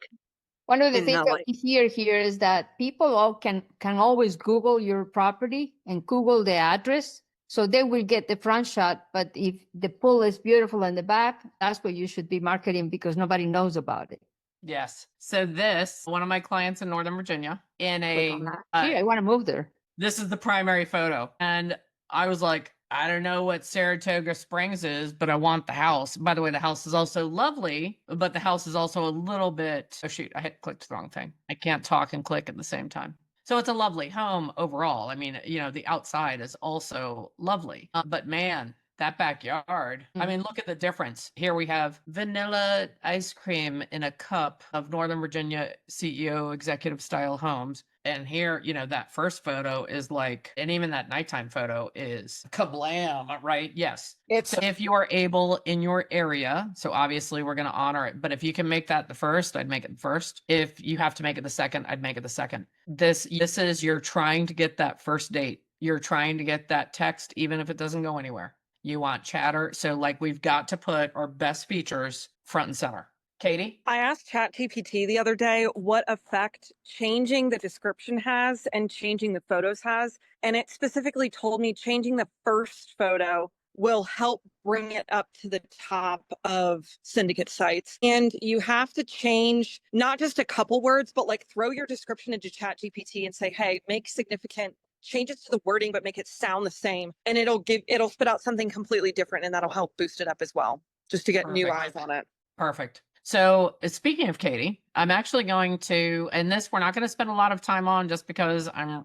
one of the in things that that light. we hear here is that people all can always Google your property and Google the address, so they will get the front shot. But if the pool is beautiful in the back, that's what you should be marketing because nobody knows about it. Yes. So this, one of my clients in Northern Virginia, in Click a, on that. Gee, I want to move there. this is the primary photo. And I was like, I don't know what Saratoga Springs is, but I want the house. By the way, the house is also lovely, but the house is also a little bit, oh shoot, I hit clicked the wrong thing. I can't talk and click at the same time. So it's a lovely home overall. I mean, you know, the outside is also lovely, but man, that backyard. I mean, look at the difference. Here we have vanilla ice cream in a cup of Northern Virginia CEO executive style homes. And here, you know, that first photo is like, and even that nighttime photo is kablam, right? Yes. It's So if you are able in your area, so obviously we're going to honor it, but if you can make that the first, I'd make it the first. If you have to make it the second, I'd make it the second. This is, you're trying to get that first date. You're trying to get that text, even if it doesn't go anywhere. You want chatter. So like we've got to put our best features front and center. Katie? I asked ChatGPT the other day what effect changing the description has and changing the photos has. And it specifically told me changing the first photo will help bring it up to the top of syndicate sites. And you have to change not just a couple words, but like throw your description into ChatGPT and say, hey, make significant changes to the wording, but make it sound the same. And it'll spit out something completely different, and that'll help boost it up as well, just to get new eyes on it. Perfect. So speaking of Katie, I'm actually going to, and this we're not going to spend a lot of time on just because I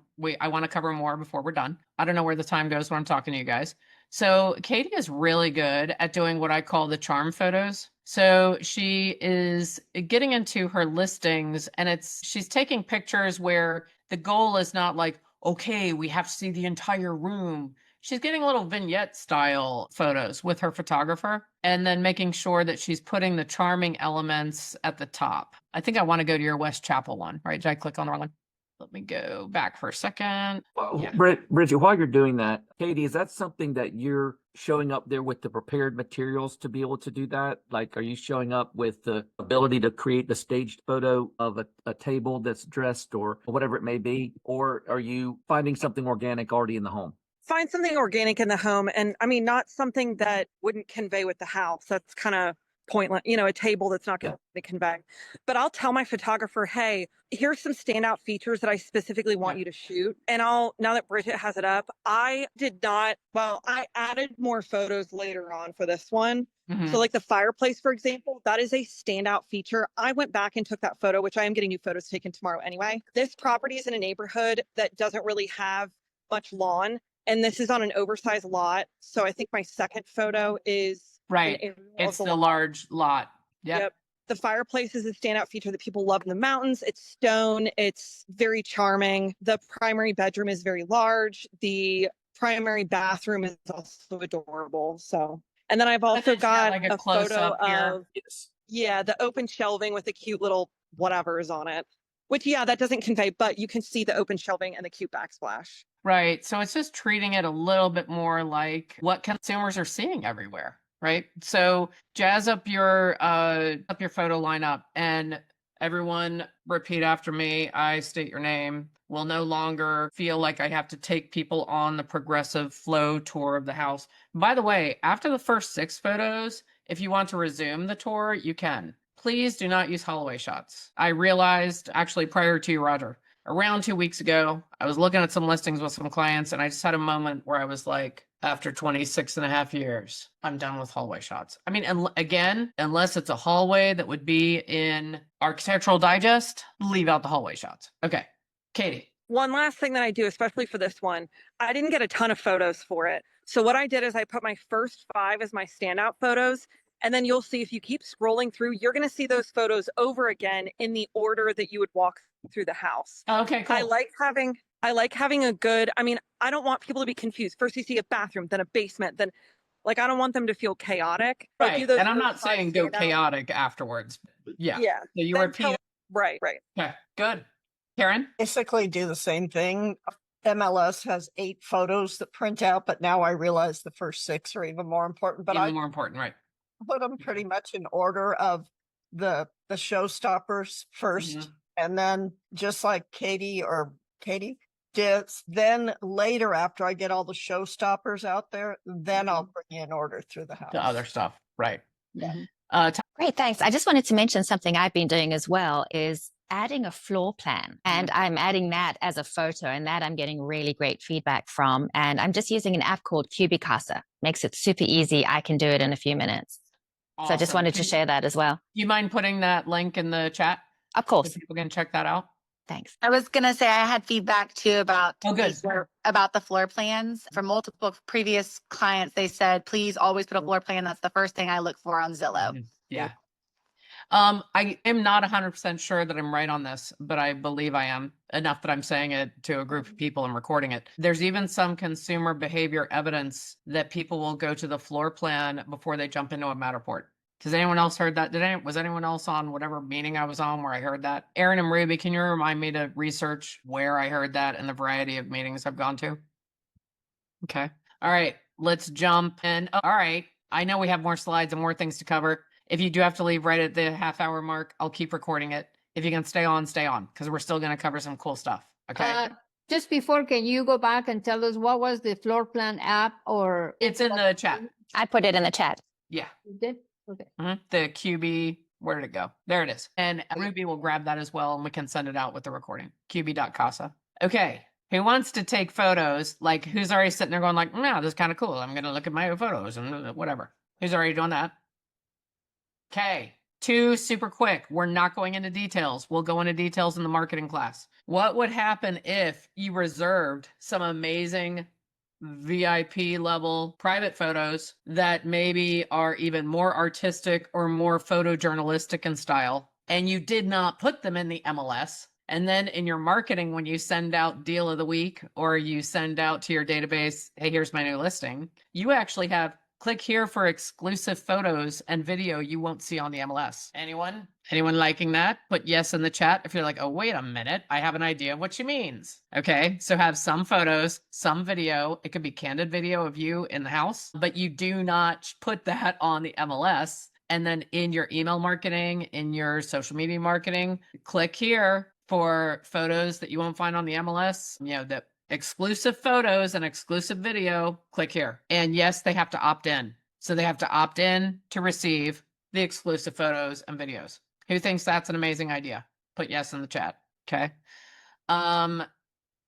want to cover more before we're done. I don't know where the time goes when I'm talking to you guys. So Katie is really good at doing what I call the charm photos. So she is getting into her listings, and she's taking pictures where the goal is not like, okay, we have to see the entire room. She's getting little vignette style photos with her photographer and then making sure that she's putting the charming elements at the top. I think I want to go to your West Chapel one, right? Did I click on the wrong one? Let me go back for a second. Yeah. Bridget, while you're doing that, Katie, is that something that you're showing up there with the prepared materials to be able to do that? Like, are you showing up with the ability to create the staged photo of a table that's dressed or whatever it may be? Or are you finding something organic already in the home? Find something organic in the home. And I mean, not something that wouldn't convey with the house. That's kind of pointless, a table that's not going to convey. But I'll tell my photographer, hey, here's some standout features that I specifically want you to shoot. And now that Bridget has it up, I added more photos later on for this one. Mm-hmm. So like the fireplace, for example, that is a standout feature. I went back and took that photo, which I am getting new photos taken tomorrow anyway. This property is in a neighborhood that doesn't really have much lawn. And this is on an oversized lot. So I think my second photo is right. It's the large lot. Yep. The fireplace is a standout feature that people love in the mountains. It's stone. It's very charming. The primary bedroom is very large. The primary bathroom is also adorable. So, and then I've also got like a photo of, the open shelving with the cute little whatevers on it, which, that doesn't convey, but you can see the open shelving and the cute backsplash. Right. So it's just treating it a little bit more like what consumers are seeing everywhere. Right. So jazz up your photo lineup, and everyone repeat after me. I state your name. Will no longer feel like I have to take people on the progressive flow tour of the house. By the way, after the first 6 photos, if you want to resume the tour, you can. Please do not use hallway shots. I realized actually prior to you, Roger, around 2 weeks ago, I was looking at some listings with some clients, and I just had a moment where I was like, after 26 and a half years, I'm done with hallway shots. I mean, and again, unless it's a hallway that would be in Architectural Digest, leave out the hallway shots. Okay, Katie. One last thing that I do, especially for this one, I didn't get a ton of photos for it. So what I did is I put my first 5 as my standout photos. And then you'll see, if you keep scrolling through, you're going to see those photos over again in the order that you would walk through the house. Okay, cool. I like having a good, I don't want people to be confused. First you see a bathroom, then a basement, then I don't want them to feel chaotic. Right. And I'm not saying go chaotic afterwards. Yeah. Yeah. So you repeat. Right. Okay, good. Karen? Basically do the same thing. MLS has 8 photos that print out, but now I realize the first 6 are even more important. But Even I more important, right? put them pretty much in order of the showstoppers first, Mhm. and then just like Katie did, then later after I get all the showstoppers out there, then I'll bring in order through the house. The other stuff, right? Mhm. Great, thanks. I just wanted to mention something I've been doing as well is adding a floor plan. And I'm adding that as a photo, and that I'm getting really great feedback from. And I'm just using an app called Cubicasa. Makes it super easy. I can do it in a few minutes. So I just Awesome. wanted to share that as well. You mind putting that link in the chat Of so course. people can check that out? Thanks. I was gonna say I had feedback too about Oh, good. about the floor plans. For multiple previous clients, they said, please always put a floor plan. That's the first thing I look for on Zillow. Yeah. I am not 100% sure that I'm right on this, but I believe I am, enough that I'm saying it to a group of people and recording it. There's even some consumer behavior evidence that people will go to the floor plan before they jump into a Matterport. Has anyone else heard that? Was anyone else on whatever meeting I was on where I heard that? Aaron and Ruby, can you remind me to research where I heard that and the variety of meetings I've gone to? Okay. All right. Let's jump in. All right. I know we have more slides and more things to cover. If you do have to leave right at the half-hour mark, I'll keep recording it. If you can stay on, because we're still going to cover some cool stuff. Okay. Just before, can you go back and tell us what was the floor plan app or? It's in the chat. I put it in the chat. Yeah. You did? Okay. The QB, where did it go? There it is. And Ruby will grab that as well, and we can send it out with the recording. QB.casa. Okay. Who wants to take photos? Like, who's already sitting there going like, no, this is kind of cool. I'm going to look at my photos and whatever. Who's already doing that? Okay. 2 super quick. We're not going into details. We'll go into details in the marketing class. What would happen if you reserved some amazing VIP level private photos that maybe are even more artistic or more photojournalistic in style, and you did not put them in the MLS? And then in your marketing, when you send out deal of the week, or you send out to your database, hey, here's my new listing, you actually have click here for exclusive photos and video you won't see on the MLS. Anyone liking that? Put yes in the chat if you're like, oh, wait a minute, I have an idea of what she means. Okay, so have some photos, some video. It could be candid video of you in the house, but you do not put that on the MLS. And then in your email marketing, in your social media marketing, click here for photos that you won't find on the MLS, the exclusive photos and exclusive video, click here. And yes, they have to opt in. So they have to opt in to receive the exclusive photos and videos. Who thinks that's an amazing idea? Put yes in the chat. Okay. Cool.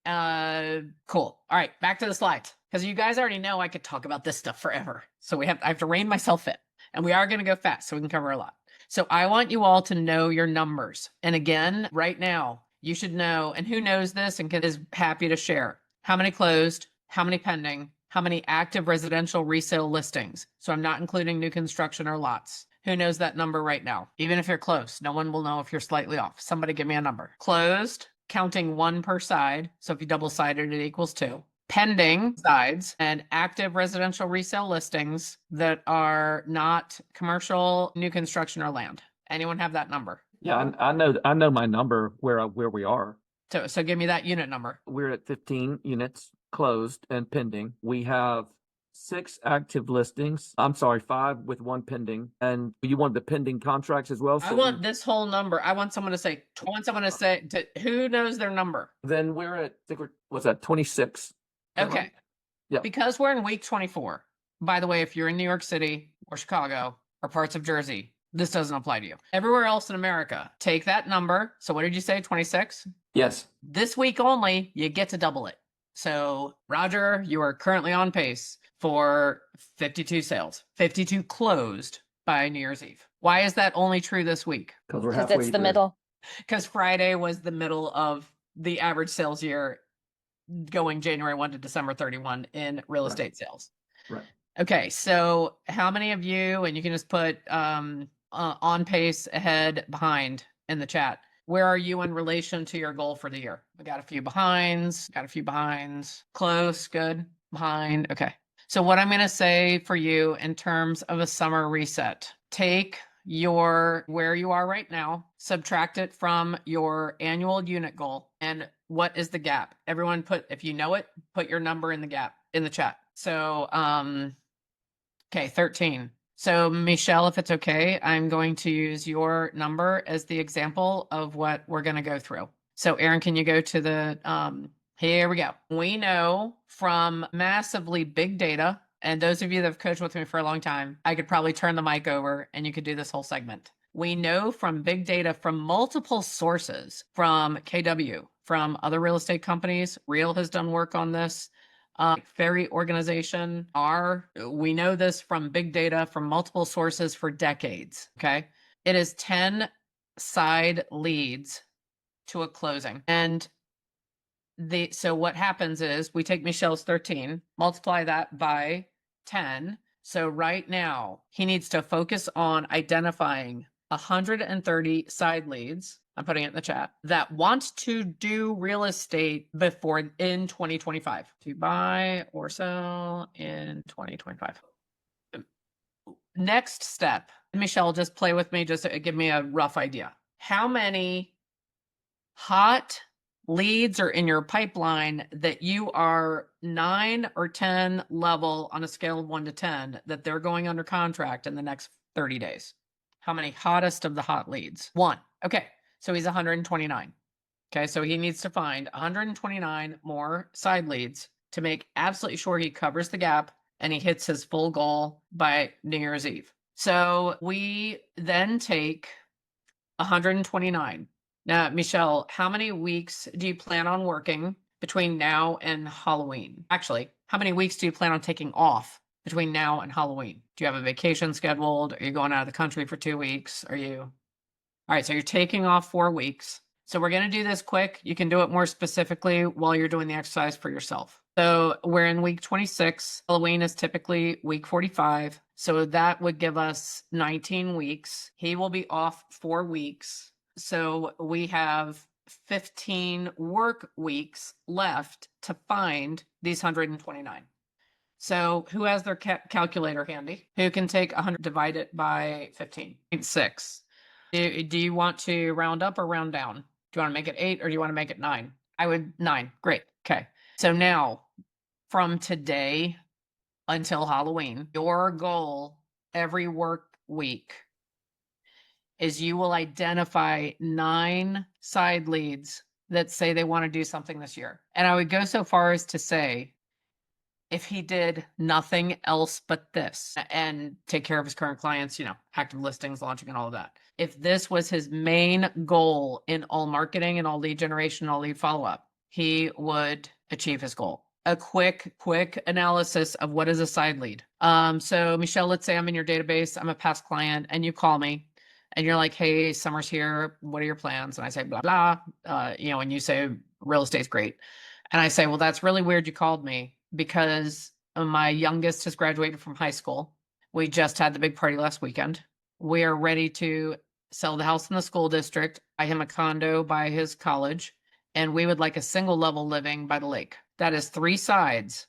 All right, back to the slides. Because you guys already know I could talk about this stuff forever. So I have to rein myself in. And we are going to go fast so we can cover a lot. So I want you all to know your numbers. And again, right now, you should know, and who knows this and is happy to share, how many closed, how many pending, how many active residential resale listings. So I'm not including new construction or lots. Who knows that number right now? Even if you're close, no one will know if you're slightly off. Somebody give me a number. Closed, counting 1 per side. So if you double-sided, it equals 2. Pending sides and active residential resale listings that are not commercial, new construction, or land. Anyone have that number? Yeah, I know my number where we are. So give me that unit number. We're at 15 units closed and pending. We have 6 active listings. I'm sorry, 5 with 1 pending. And you want the pending contracts as well? I want this whole number. I want someone to say, who knows their number? Then we're at, I think what's that, 26? Okay. Yeah. Because we're in week 24. By the way, if you're in New York City or Chicago or parts of Jersey, this doesn't apply to you. Everywhere else in America, take that number. So what did you say, 26? Yes. This week only, you get to double it. So Roger, you are currently on pace for 52 sales, 52 closed by New Year's Eve. Why is that only true this week? Because it's the middle. Because Friday was the middle of the average sales year going January 1 to December 31 in real estate sales. Right. Okay, so how many of you, and you can just put on pace, ahead, behind in the chat. Where are you in relation to your goal for the year? We got a few behinds, close, good, behind. Okay. So what I'm going to say for you in terms of a summer reset, take where you are right now, subtract it from your annual unit goal, and What is the gap? Everyone if you know it, put your number in the gap in the chat. So, okay, 13. So Michelle, if it's okay, I'm going to use your number as the example of what we're going to go through. So Aaron, can you go to the, here we go. We know from massively big data, and those of you that have coached with me for a long time, I could probably turn the mic over and you could do this whole segment. We know from big data from multiple sources, from KW, from other real estate companies, Real has done work on this, Ferry organization we know this from big data from multiple sources for decades. Okay. It is 10 side leads to a closing. And so what happens is we take Michelle's 13, multiply that by 10. So right now he needs to focus on identifying 130 side leads. I'm putting it in the chat that want to do real estate in 2025 to buy or sell in 2025. Next step, Michelle, just play with me. Just give me a rough idea. How many hot leads are in your pipeline that you are 9 or 10 level on a scale of 1 to 10 that they're going under contract in the next 30 days? How many hottest of the hot leads? 1. Okay. So he's 129. Okay. So he needs to find 129 more side leads to make absolutely sure he covers the gap and he hits his full goal by New Year's Eve. So we then take 129. Now, Michelle, how many weeks do you plan on working between now and Halloween? Actually, how many weeks do you plan on taking off between now and Halloween? Do you have a vacation scheduled? Are you going out of the country for 2 weeks? All right, so you're taking off 4 weeks. So we're going to do this quick. You can do it more specifically while you're doing the exercise for yourself. So we're in week 26. Halloween is typically week 45. So that would give us 19 weeks. He will be off 4 weeks. So we have 15 work weeks left to find these 129. So who has their calculator handy? Who can take 100, divide it by 15.6? Do you want to round up or round down? Do you want to make it 8 or do you want to make it 9? I would 9. Great. Okay. So now from today until Halloween, your goal every work week is you will identify 9 side leads that say they want to do something this year. And I would go so far as to say, if he did nothing else but this and take care of his current clients, active listings, launching and all of that. If this was his main goal in all marketing and all lead generation, all lead follow-up, he would achieve his goal. A quick analysis of what is a side lead. So Michelle, let's say I'm in your database, I'm a past client and you call me and you're like, hey, summer's here. What are your plans? And I say, blah, blah, and you say real estate's great. And I say, well, that's really weird you called me because my youngest has graduated from high school. We just had the big party last weekend. We are ready to sell the house in the school district, buy him a condo by his college, and we would like a single level living by the lake. That is 3 sides.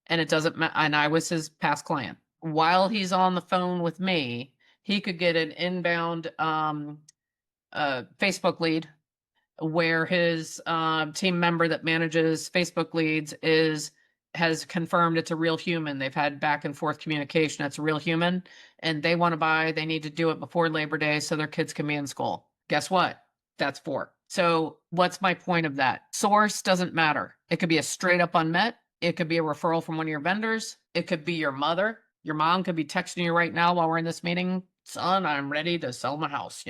And it doesn't matter. And I was his past client. While he's on the phone with me, he could get an inbound Facebook lead where his team member that manages Facebook leads has confirmed it's a real human. They've had back and forth communication. It's a real human and they want to buy. They need to do it before Labor Day so their kids can be in school. Guess what? That's 4. So what's my point of that? Source doesn't matter. It could be a straight up unmet. It could be a referral from one of your vendors. It could be your mother. Your mom could be texting you right now while we're in this meeting. Son, I'm ready to sell my house.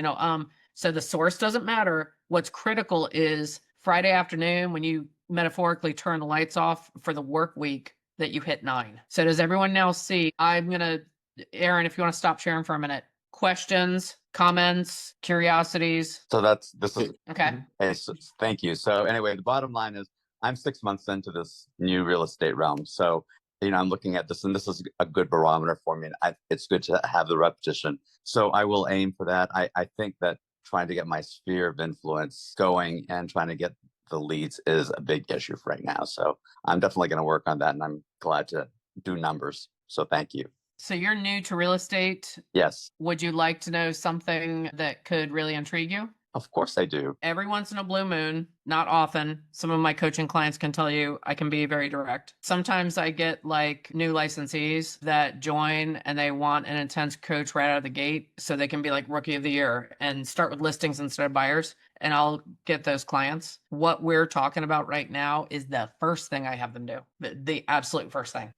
So the source doesn't matter. What's critical is Friday afternoon when you metaphorically turn the lights off for the work week that you hit 9. So does everyone now see? Aaron, if you want to stop sharing for a minute, questions, comments, curiosities. So this is okay. Hey, so, thank you. So anyway, the bottom line is I'm 6 months into this new real estate realm. So, I'm looking at this and this is a good barometer for me. And it's good to have the repetition. So I will aim for that. I think that trying to get my sphere of influence going and trying to get the leads is a big issue for right now. So I'm definitely going to work on that and I'm glad to do numbers. So thank you. So you're new to real estate. Yes. Would you like to know something that could really intrigue you? Of course I do. Every once in a blue moon, not often. Some of my coaching clients can tell you I can be very direct. Sometimes I get like new licensees that join and they want an intense coach right out of the gate so they can be like rookie of the year and start with listings instead of buyers. And I'll get those clients. What we're talking about right now is the first thing I have them do, the absolute first thing.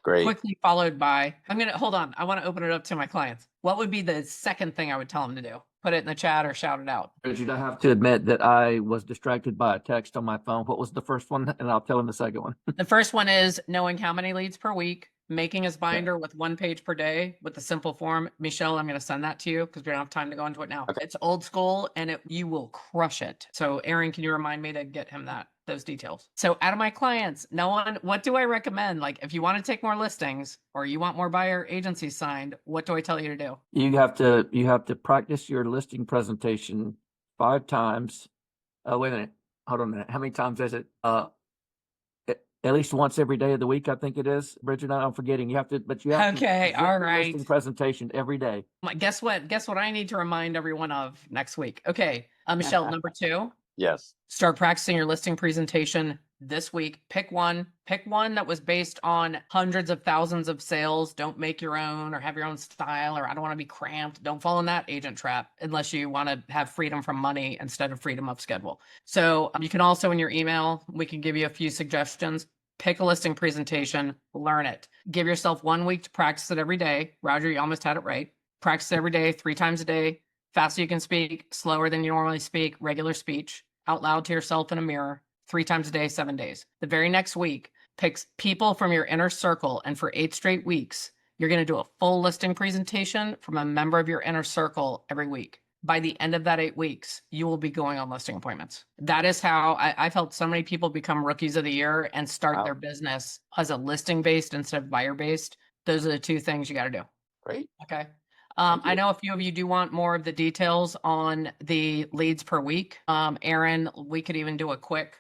Great. Quickly followed by, hold on. I want to open it up to my clients. What would be the second thing I would tell them to do? Put it in the chat or shout it out. Bridget, I have to admit that I was distracted by a text on my phone. What was the first one? And I'll tell him the second one. The first one is knowing how many leads per week, making his binder with 1 page per day with the simple form. Michelle, I'm going to send that to you because we don't have time to go into it now. Okay. It's old school and you will crush it. So Aaron, can you remind me to get him those details? So out of my clients, what do I recommend? Like if you want to take more listings or you want more buyer agencies signed, what do I tell you to do? You have to practice your listing presentation 5 times. Wait a minute. Hold on a minute. How many times is it? At least once every day of the week, I think it is. Bridget, I'm forgetting. You have to Okay, present all your right. listing presentation every day. Guess what I need to remind everyone of next week? Okay, Michelle, number 2. Yes. Start practicing your listing presentation this week. Pick one that was based on hundreds of thousands of sales. Don't make your own or have your own style, or I don't want to be cramped. Don't fall in that agent trap unless you want to have freedom from money instead of freedom of schedule. So you can also, in your email, we can give you a few suggestions. Pick a listing presentation, learn it. Give yourself 1 week to practice it every day. Roger, you almost had it right. Practice it every day, 3 times a day. Faster you can speak, slower than you normally speak, regular speech, out loud to yourself in a mirror, 3 times a day, 7 days. The very next week, pick people from your inner circle, and for 8 straight weeks, you're going to do a full listing presentation from a member of your inner circle every week. By the end of that 8 weeks, you will be going on listing appointments. That is how I've helped so many people become rookies of the year and start their business as a listing based instead of buyer based. Those are the 2 things you got to do. Great. Okay. I know a few of you do want more of the details on the leads per week. Aaron, we could even do a quick,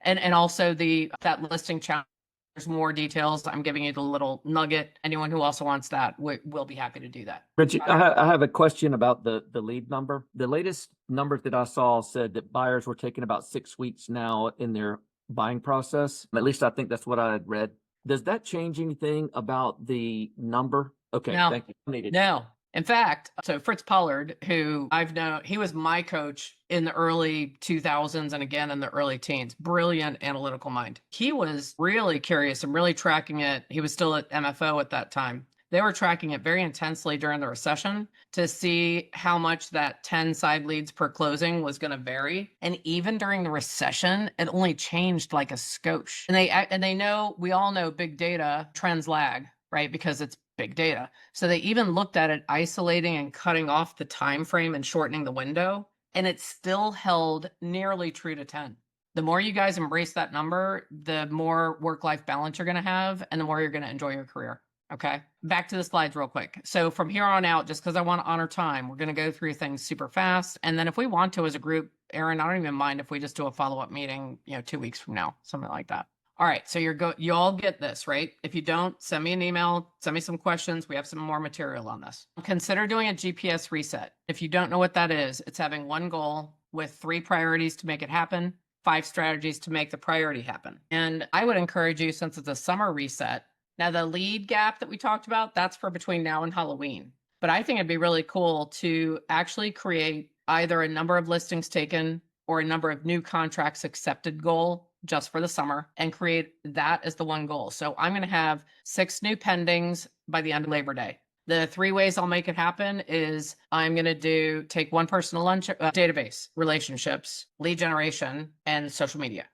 and also that listing challenge. There's more details. I'm giving you the little nugget. Anyone who also wants that, we'll be happy to do that. Bridget, I have a question about the lead number. The latest numbers that I saw said that buyers were taking about 6 weeks now in their buying process. At least I think that's what I had read. Does that change anything about the number? Okay, No. thank you. No. In fact, so Fritz Pollard, who I've known, he was my coach in the early 2000s and again in the early teens. Brilliant analytical mind. He was really curious and really tracking it. He was still at MFO at that time. They were tracking it very intensely during the recession to see how much that 10 side leads per closing was going to vary. And even during the recession, it only changed like a skosh. And we all know big data trends lag, right? Because it's big data. So they even looked at it isolating and cutting off the time frame and shortening the window, and it still held nearly true to 10. The more you guys embrace that number, the more work-life balance you're going to have and the more you're going to enjoy your career. Okay, back to the slides real quick. So from here on out, just because I want to honor time, we're going to go through things super fast. And then if we want to as a group, Aaron, I don't even mind if we just do a follow-up meeting, 2 weeks from now, something like that. All right, so you all get this, right? If you don't, send me an email, send me some questions. We have some more material on this. Consider doing a GPS reset. If you don't know what that is, it's having one goal with 3 priorities to make it happen, 5 strategies to make the priority happen. And I would encourage you, since it's a summer reset, now the lead gap that we talked about, that's for between now and Halloween. But I think it'd be really cool to actually create either a number of listings taken or a number of new contracts accepted goal just for the summer and create that as the one goal. So I'm going to have 6 new pendings by the end of Labor Day. The 3 ways I'll make it happen is I'm going to take one person to lunch, database, relationships, lead generation, and social media.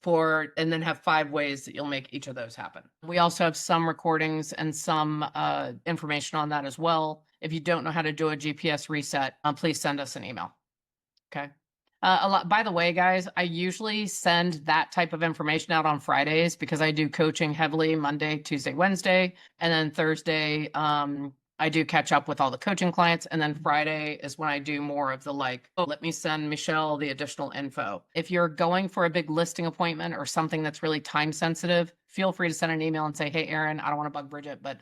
And then have 5 ways that you'll make each of those happen. We also have some recordings and some information on that as well. If you don't know how to do a GPS reset, please send us an email. Okay. By the way, guys, I usually send that type of information out on Fridays because I do coaching heavily Monday, Tuesday, Wednesday, and then Thursday, I do catch up with all the coaching clients. And then Friday is when I do more of the let me send Michelle the additional info. If you're going for a big listing appointment or something that's really time sensitive, feel free to send an email and say, hey, Aaron, I don't want to bug Bridget, but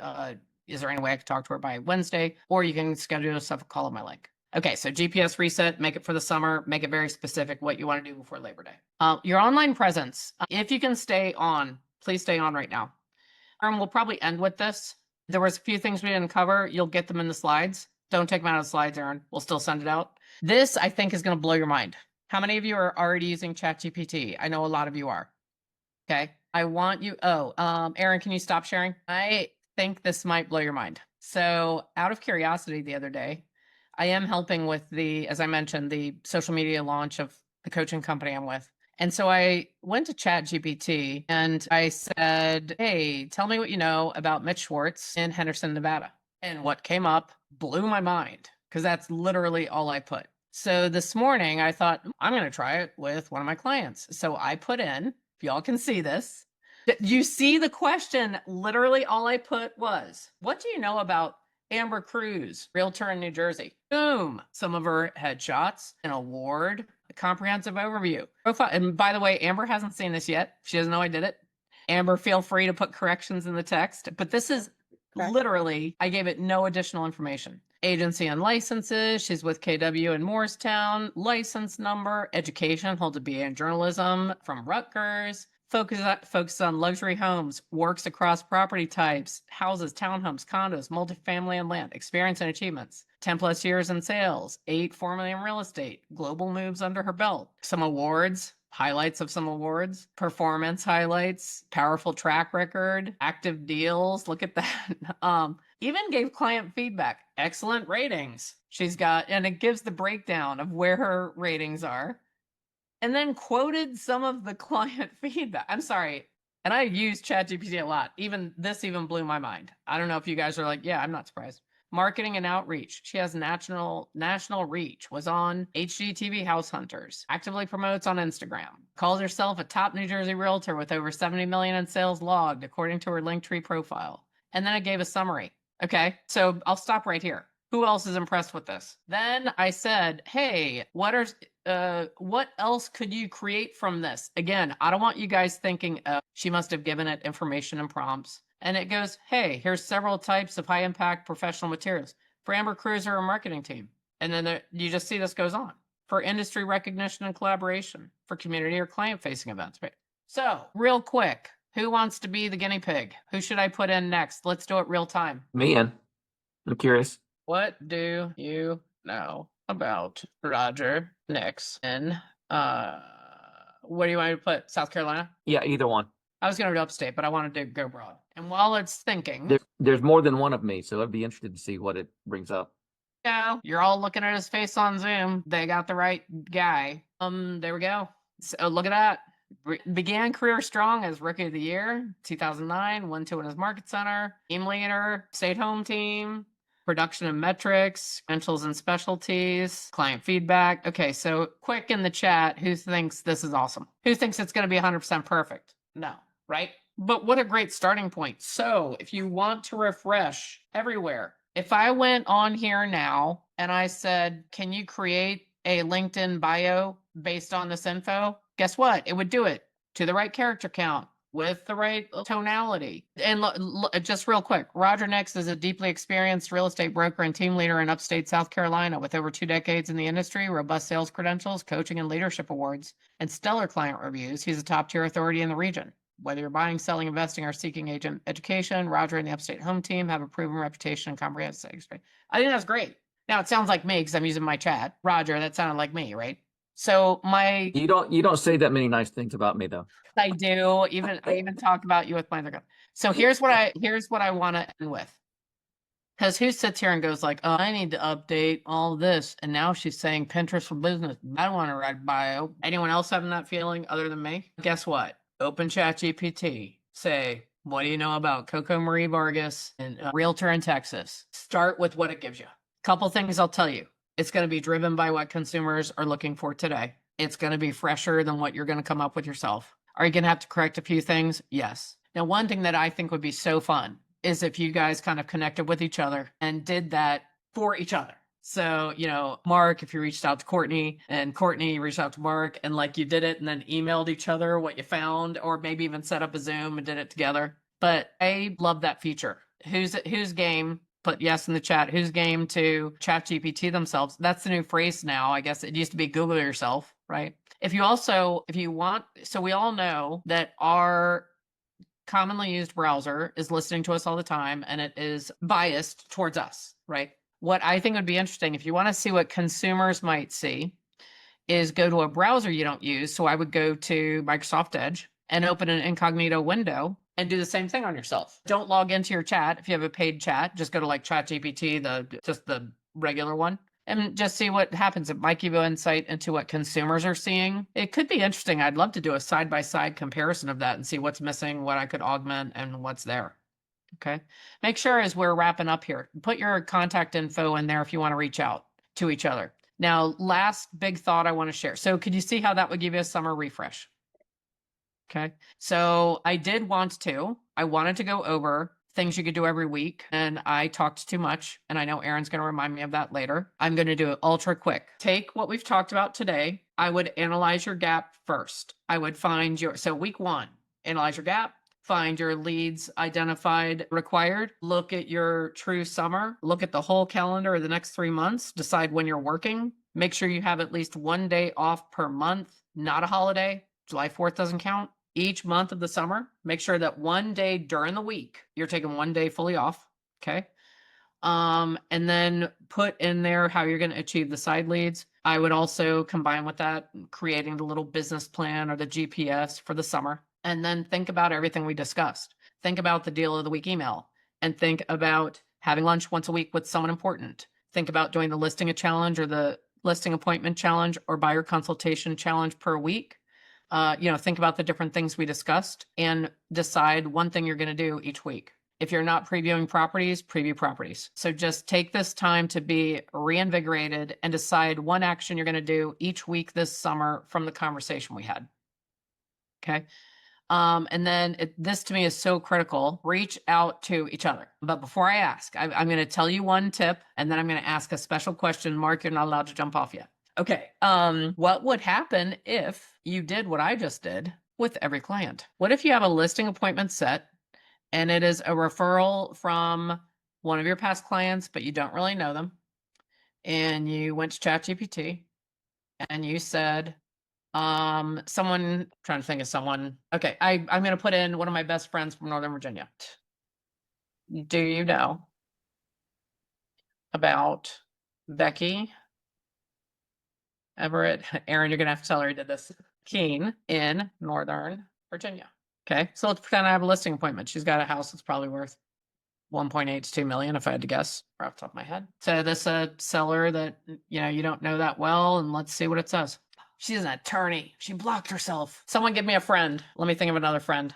is there any way I could talk to her by Wednesday? Or you can schedule yourself a call on my link. Okay, so GPS reset, make it for the summer, make it very specific what you want to do before Labor Day. Your online presence, if you can stay on, please stay on right now. We'll probably end with this. There was a few things we didn't cover. You'll get them in the slides. Don't take them out of the slides, Aaron. We'll still send it out. This, I think, is going to blow your mind. How many of you are already using ChatGPT? I know a lot of you are. Okay. I want you. Aaron, can you stop sharing? I think this might blow your mind. So, out of curiosity, the other day, I am helping with as I mentioned, the social media launch of the coaching company I'm with. And so I went to ChatGPT and I said, hey, tell me what you know about Mitch Schwartz in Henderson, Nevada. And what came up blew my mind because that's literally all I put. So this morning I thought, I'm going to try it with one of my clients. So I put in, if y'all can see this, you see the question, literally all I put was, what do you know about Amber Cruz, realtor in New Jersey? Boom. Some of her headshots, an award, a comprehensive overview. Profile. And by the way, Amber hasn't seen this yet. She doesn't know I did it. Amber, feel free to put corrections in the text. But this is literally, I gave it no additional information. Agency and licenses. She's with KW in Morristown. License number. Education. Holds a BA in journalism from Rutgers. Focus on luxury homes, works across property types, houses, townhomes, condos, multifamily and land, experience and achievements, 10 plus years in sales, 8 formerly in real estate, global moves under her belt, some awards, highlights of some awards, performance highlights, powerful track record, active deals. Look at that. Even gave client feedback, excellent ratings. She's got, and it gives the breakdown of where her ratings are. And then quoted some of the client feedback. I'm sorry. And I use ChatGPT a lot. This even blew my mind. I don't know if you guys are like, yeah, I'm not surprised. Marketing and outreach. She has national reach. Was on HGTV House Hunters. Actively promotes on Instagram. Calls herself a top New Jersey realtor with over 70 million in sales logged, according to her Linktree profile. And then I gave a summary. Okay, so I'll stop right here. Who else is impressed with this? Then I said, hey, what else could you create from this? Again, I don't want you guys thinking she must have given it information and prompts. And it goes, hey, here's several types of high impact professional materials for Amber Cruz or her marketing team. And then you just see this goes on for industry recognition and collaboration, for community or client facing events. Right? So real quick, who wants to be the guinea pig? Who should I put in next? Let's do it real time. Me in. I'm curious. What do you know about Roger Nixon? What do you want me to put? South Carolina? Yeah, either one. I was going to upstate, but I wanted to go broad. And while it's thinking, there's more than one of me, so I'd be interested to see what it brings up. Yeah, you're all looking at his face on Zoom. They got the right guy. There we go. So look at that. Began career strong as Rookie of the Year, 2009. 1-2 in his market center. Team leader, state home team. Production and metrics, credentials and specialties, client feedback. Okay, so quick in the chat, who thinks this is awesome? Who thinks it's going to be 100% perfect? No, right? But what a great starting point. So if you want to refresh everywhere, if I went on here now and I said, can you create a LinkedIn bio based on this info? Guess what? It would do it to the right character count, with the right tonality. And just real quick, Roger Nix is a deeply experienced real estate broker and team leader in upstate South Carolina with over 2 decades in the industry, robust sales credentials, coaching and leadership awards, and stellar client reviews. He's a top-tier authority in the region. Whether you're buying, selling, investing, or seeking agent education, Roger and the Upstate Home team have a proven reputation and comprehensive experience. I think that's great. Now, it sounds like me because I'm using my chat. Roger, that sounded like me, right? So you don't say that many nice things about me though. I do. I even talk about you with my other guy. So here's what I want to end with. Because who sits here and goes like, oh, I need to update all this. And now she's saying Pinterest for business. I don't want to write bio. Anyone else having that feeling other than me? Guess what? Open ChatGPT. Say, what do you know about Coco Marie Vargas and realtor in Texas? Start with what it gives you. Couple things I'll tell you. It's going to be driven by what consumers are looking for today. It's going to be fresher than what you're going to come up with yourself. Are you going to have to correct a few things? Yes. Now, one thing that I think would be so fun is if you guys kind of connected with each other and did that for each other. So, Mark, if you reached out to Courtney and Courtney reached out to Mark and like you did it and then emailed each other what you found, or maybe even set up a Zoom and did it together. But I love that feature. Who's game? put yes in the chat. Who's game to ChatGPT themselves? That's the new phrase now. I guess it used to be Google yourself, right? If you want, so we all know that our commonly used browser is listening to us all the time and it is biased towards us, right? What I think would be interesting, if you want to see what consumers might see, is go to a browser you don't use. So I would go to Microsoft Edge and open an incognito window and do the same thing on yourself. Don't log into your chat. If you have a paid chat, just go to like ChatGPT, just the regular one, and just see what happens. It might give you insight into what consumers are seeing. It could be interesting. I'd love to do a side-by-side comparison of that and see what's missing, what I could augment, and what's there. Okay. Make sure as we're wrapping up here, put your contact info in there if you want to reach out to each other. Now, last big thought I want to share. So could you see how that would give you a summer refresh? Okay. So I wanted to go over things you could do every week, and I talked too much, and I know Erin's going to remind me of that later. I'm going to do it ultra quick. Take what we've talked about today. I would analyze your gap first. I would find so week 1, analyze your gap, find your leads identified required, look at your true summer, look at the whole calendar of the next 3 months, decide when you're working, make sure you have at least 1 day off per month, not a holiday. July 4th doesn't count. Each month of the summer, make sure that 1 day during the week, you're taking 1 day fully off. Okay. And then put in there how you're going to achieve the side leads. I would also combine with that, creating the little business plan or the GPS for the summer. And then think about everything we discussed. Think about the deal of the week email and think about having lunch once a week with someone important. Think about doing the listing a challenge or the listing appointment challenge or buyer consultation challenge per week. Think about the different things we discussed and decide one thing you're going to do each week. If you're not previewing properties, preview properties. So just take this time to be reinvigorated and decide one action you're going to do each week this summer from the conversation we had. Okay. And then this to me is so critical. Reach out to each other. But before I ask, I'm going to tell you one tip and then I'm going to ask a special question. Mark, you're not allowed to jump off yet. Okay. What would happen if you did what I just did with every client? What if you have a listing appointment set and it is a referral from one of your past clients, but you don't really know them? And you went to ChatGPT and you said, someone, trying to think of someone. Okay. I'm going to put in one of my best friends from Northern Virginia. Do you know about Becky Everett? Erin, you're going to have to tell her I did this. Keene in Northern Virginia. Okay. So let's pretend I have a listing appointment. She's got a house that's probably worth 1.8 to 2 million, if I had to guess, right off the top of my head. So this seller that, you don't know that well, and let's see what it says. She's an attorney. She blocked herself. Someone give me a friend. Let me think of another friend.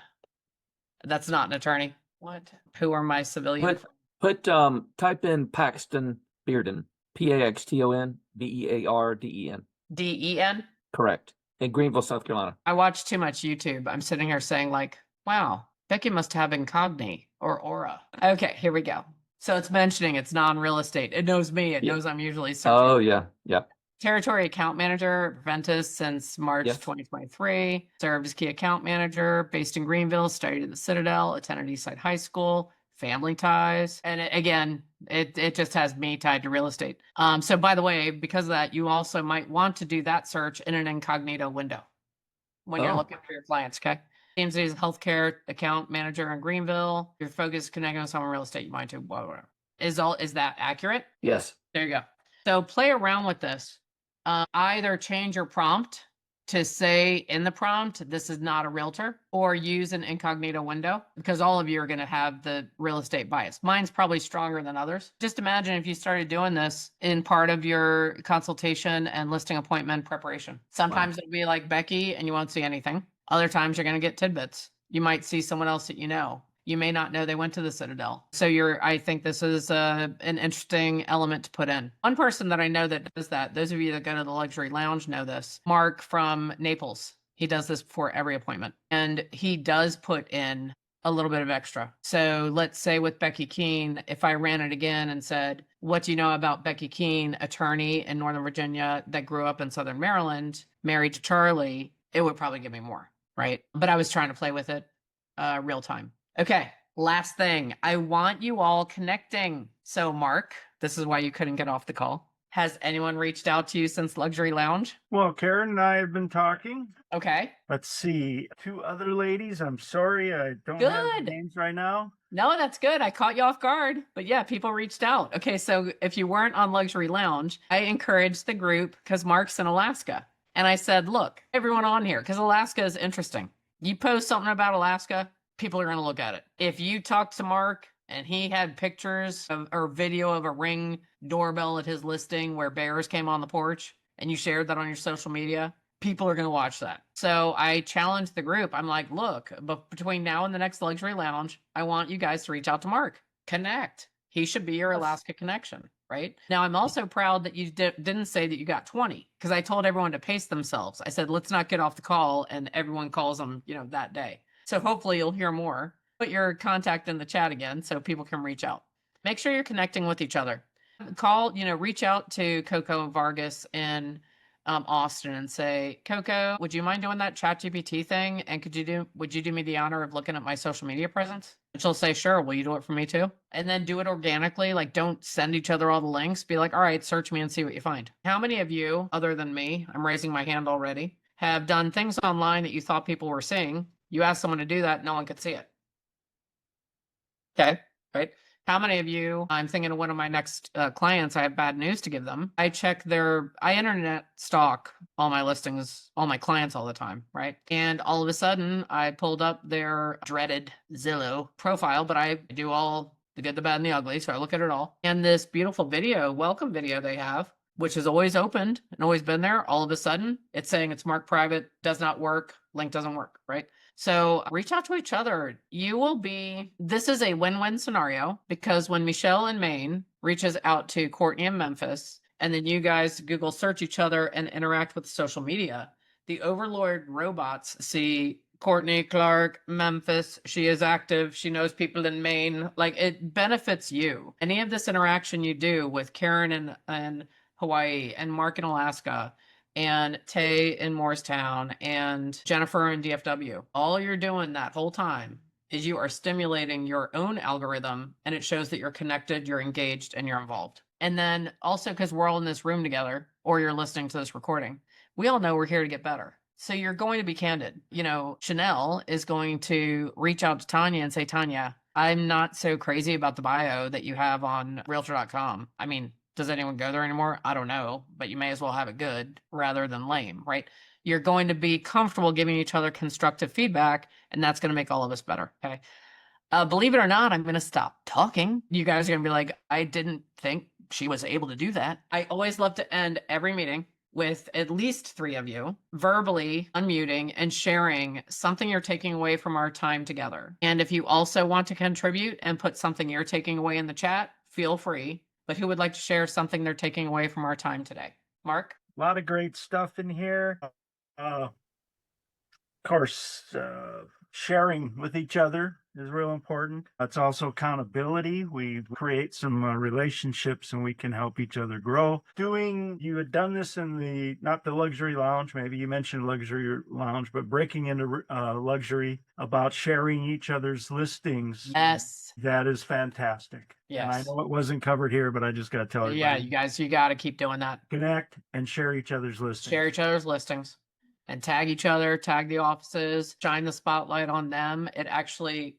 That's not an attorney. What? Who are my civilian? Type in Paxton Bearden. Paxton Bearden. Den? Correct. In Greenville, South Carolina. I watch too much YouTube. I'm sitting here saying like, wow, Becky must have Incogni or Aura. Okay, here we go. So it's mentioning it's non-real estate. It knows me. It knows I'm usually searching. Oh, yeah. Yeah. Territory account manager, Ventus since March 2023. Served as key account manager, based in Greenville, studied at the Citadel, attended Eastside High School, family ties. And it just has me tied to real estate. So by the way, because of that, you also might want to do that search in an incognito window when you're looking for your clients, okay? James is healthcare account manager in Greenville. Your focus is connecting with someone in real estate, you might do whatever. Is that accurate? Yes. There you go. So play around with this. Either change your prompt to say in the prompt, this is not a realtor, or use an incognito window, because all of you are going to have the real estate bias. Mine's probably stronger than others. Just imagine if you started doing this in part of your consultation and listing appointment preparation. Sometimes it'll be like Becky and you won't see anything. Other times you're going to get tidbits. You might see someone else that you know. You may not know they went to the Citadel. So I think this is an interesting element to put in. One person that I know that does that, those of you that go to the luxury lounge know this, Mark from Naples. He does this before every appointment. And he does put in a little bit of extra. So let's say with Becky Keene, if I ran it again and said, what do you know about Becky Keene, attorney in Northern Virginia that grew up in Southern Maryland, married to Charlie, it would probably give me more, right? But I was trying to play with it real time. Okay, Last thing, I want you all connecting. So, Mark, this is why you couldn't get off the call. Has anyone reached out to you since Luxury Lounge? Well, Karen and I have been talking. Okay. Let's see. 2 other ladies. I'm sorry, I don't have Good. the names right now. No, that's good. I caught you off guard. But yeah, people reached out. Okay, so if you weren't on Luxury Lounge, I encouraged the group because Mark's in Alaska. And I said, look, everyone on here, because Alaska is interesting. You post something about Alaska, people are going to look at it. If you talk to Mark and he had pictures of, or video of a Ring doorbell at his listing where bears came on the porch and you shared that on your social media, people are going to watch that. So I challenged the group. I'm like, look, but between now and the next Luxury Lounge, I want you guys to reach out to Mark. Connect. He should be your Alaska connection, right? Now, I'm also proud that you didn't say that you got 20 because I told everyone to pace themselves. I said, let's not get off the call and everyone calls them, that day. So hopefully you'll hear more. Put your contact in the chat again so people can reach out. Make sure you're connecting with each other. Reach out to Coco Vargas in Austin and say, Coco, would you mind doing that ChatGPT thing? And would you do me the honor of looking at my social media presence? And she'll say, sure, will you do it for me too? And then do it organically. Like, don't send each other all the links. Be like, all right, search me and see what you find. How many of you, other than me, I'm raising my hand already, have done things online that you thought people were seeing? You asked someone to do that, no one could see it. Okay, right? How many of you, I'm thinking of one of my next clients, I have bad news to give them. I internet stalk all my listings, all my clients all the time, right? And all of a sudden I pulled up their dreaded Zillow profile, but I do all the good, the bad, and the ugly. So I look at it all. And this beautiful welcome video they have, which is always opened and always been there. All of a sudden it's saying it's marked private, does not work, link doesn't work, right? So reach out to each other. This is a win-win scenario because when Michelle in Maine reaches out to Courtney in Memphis, and then you guys Google search each other and interact with social media, the overlord robots see Courtney Clark, Memphis, she is active, she knows people in Maine, like it benefits you. Any of this interaction you do with Karen in Hawaii and Mark in Alaska, and Tay in Morristown, and Jennifer in DFW. All you're doing that whole time is you are stimulating your own algorithm, and it shows that you're connected, you're engaged, and you're involved. And then also, because we're all in this room together, or you're listening to this recording, we all know we're here to get better. So you're going to be candid. Chanel is going to reach out to Tanya and say, Tanya, I'm not so crazy about the bio that you have on realtor.com. I mean, does anyone go there anymore? I don't know, but you may as well have it good rather than lame, right? You're going to be comfortable giving each other constructive feedback, and that's going to make all of us better, okay? Believe it or not, I'm going to stop talking. You guys are going to be like, I didn't think she was able to do that. I always love to end every meeting with at least 3 of you verbally unmuting and sharing something you're taking away from our time together. And if you also want to contribute and put something you're taking away in the chat, feel free. But who would like to share something they're taking away from our time today? Mark? A lot of great stuff in here. Of course, sharing with each other is real important. It's also accountability. We create some relationships and we can help each other grow. You had done this in not the luxury lounge, maybe you mentioned luxury lounge, but breaking into luxury about sharing each other's listings. Yes. That is fantastic. Yes. And I know it wasn't covered here, but I just got to tell you. Yeah, you got to keep doing that. Connect and share each other's listings. Share each other's listings and tag each other, tag the offices, shine the spotlight on them. It actually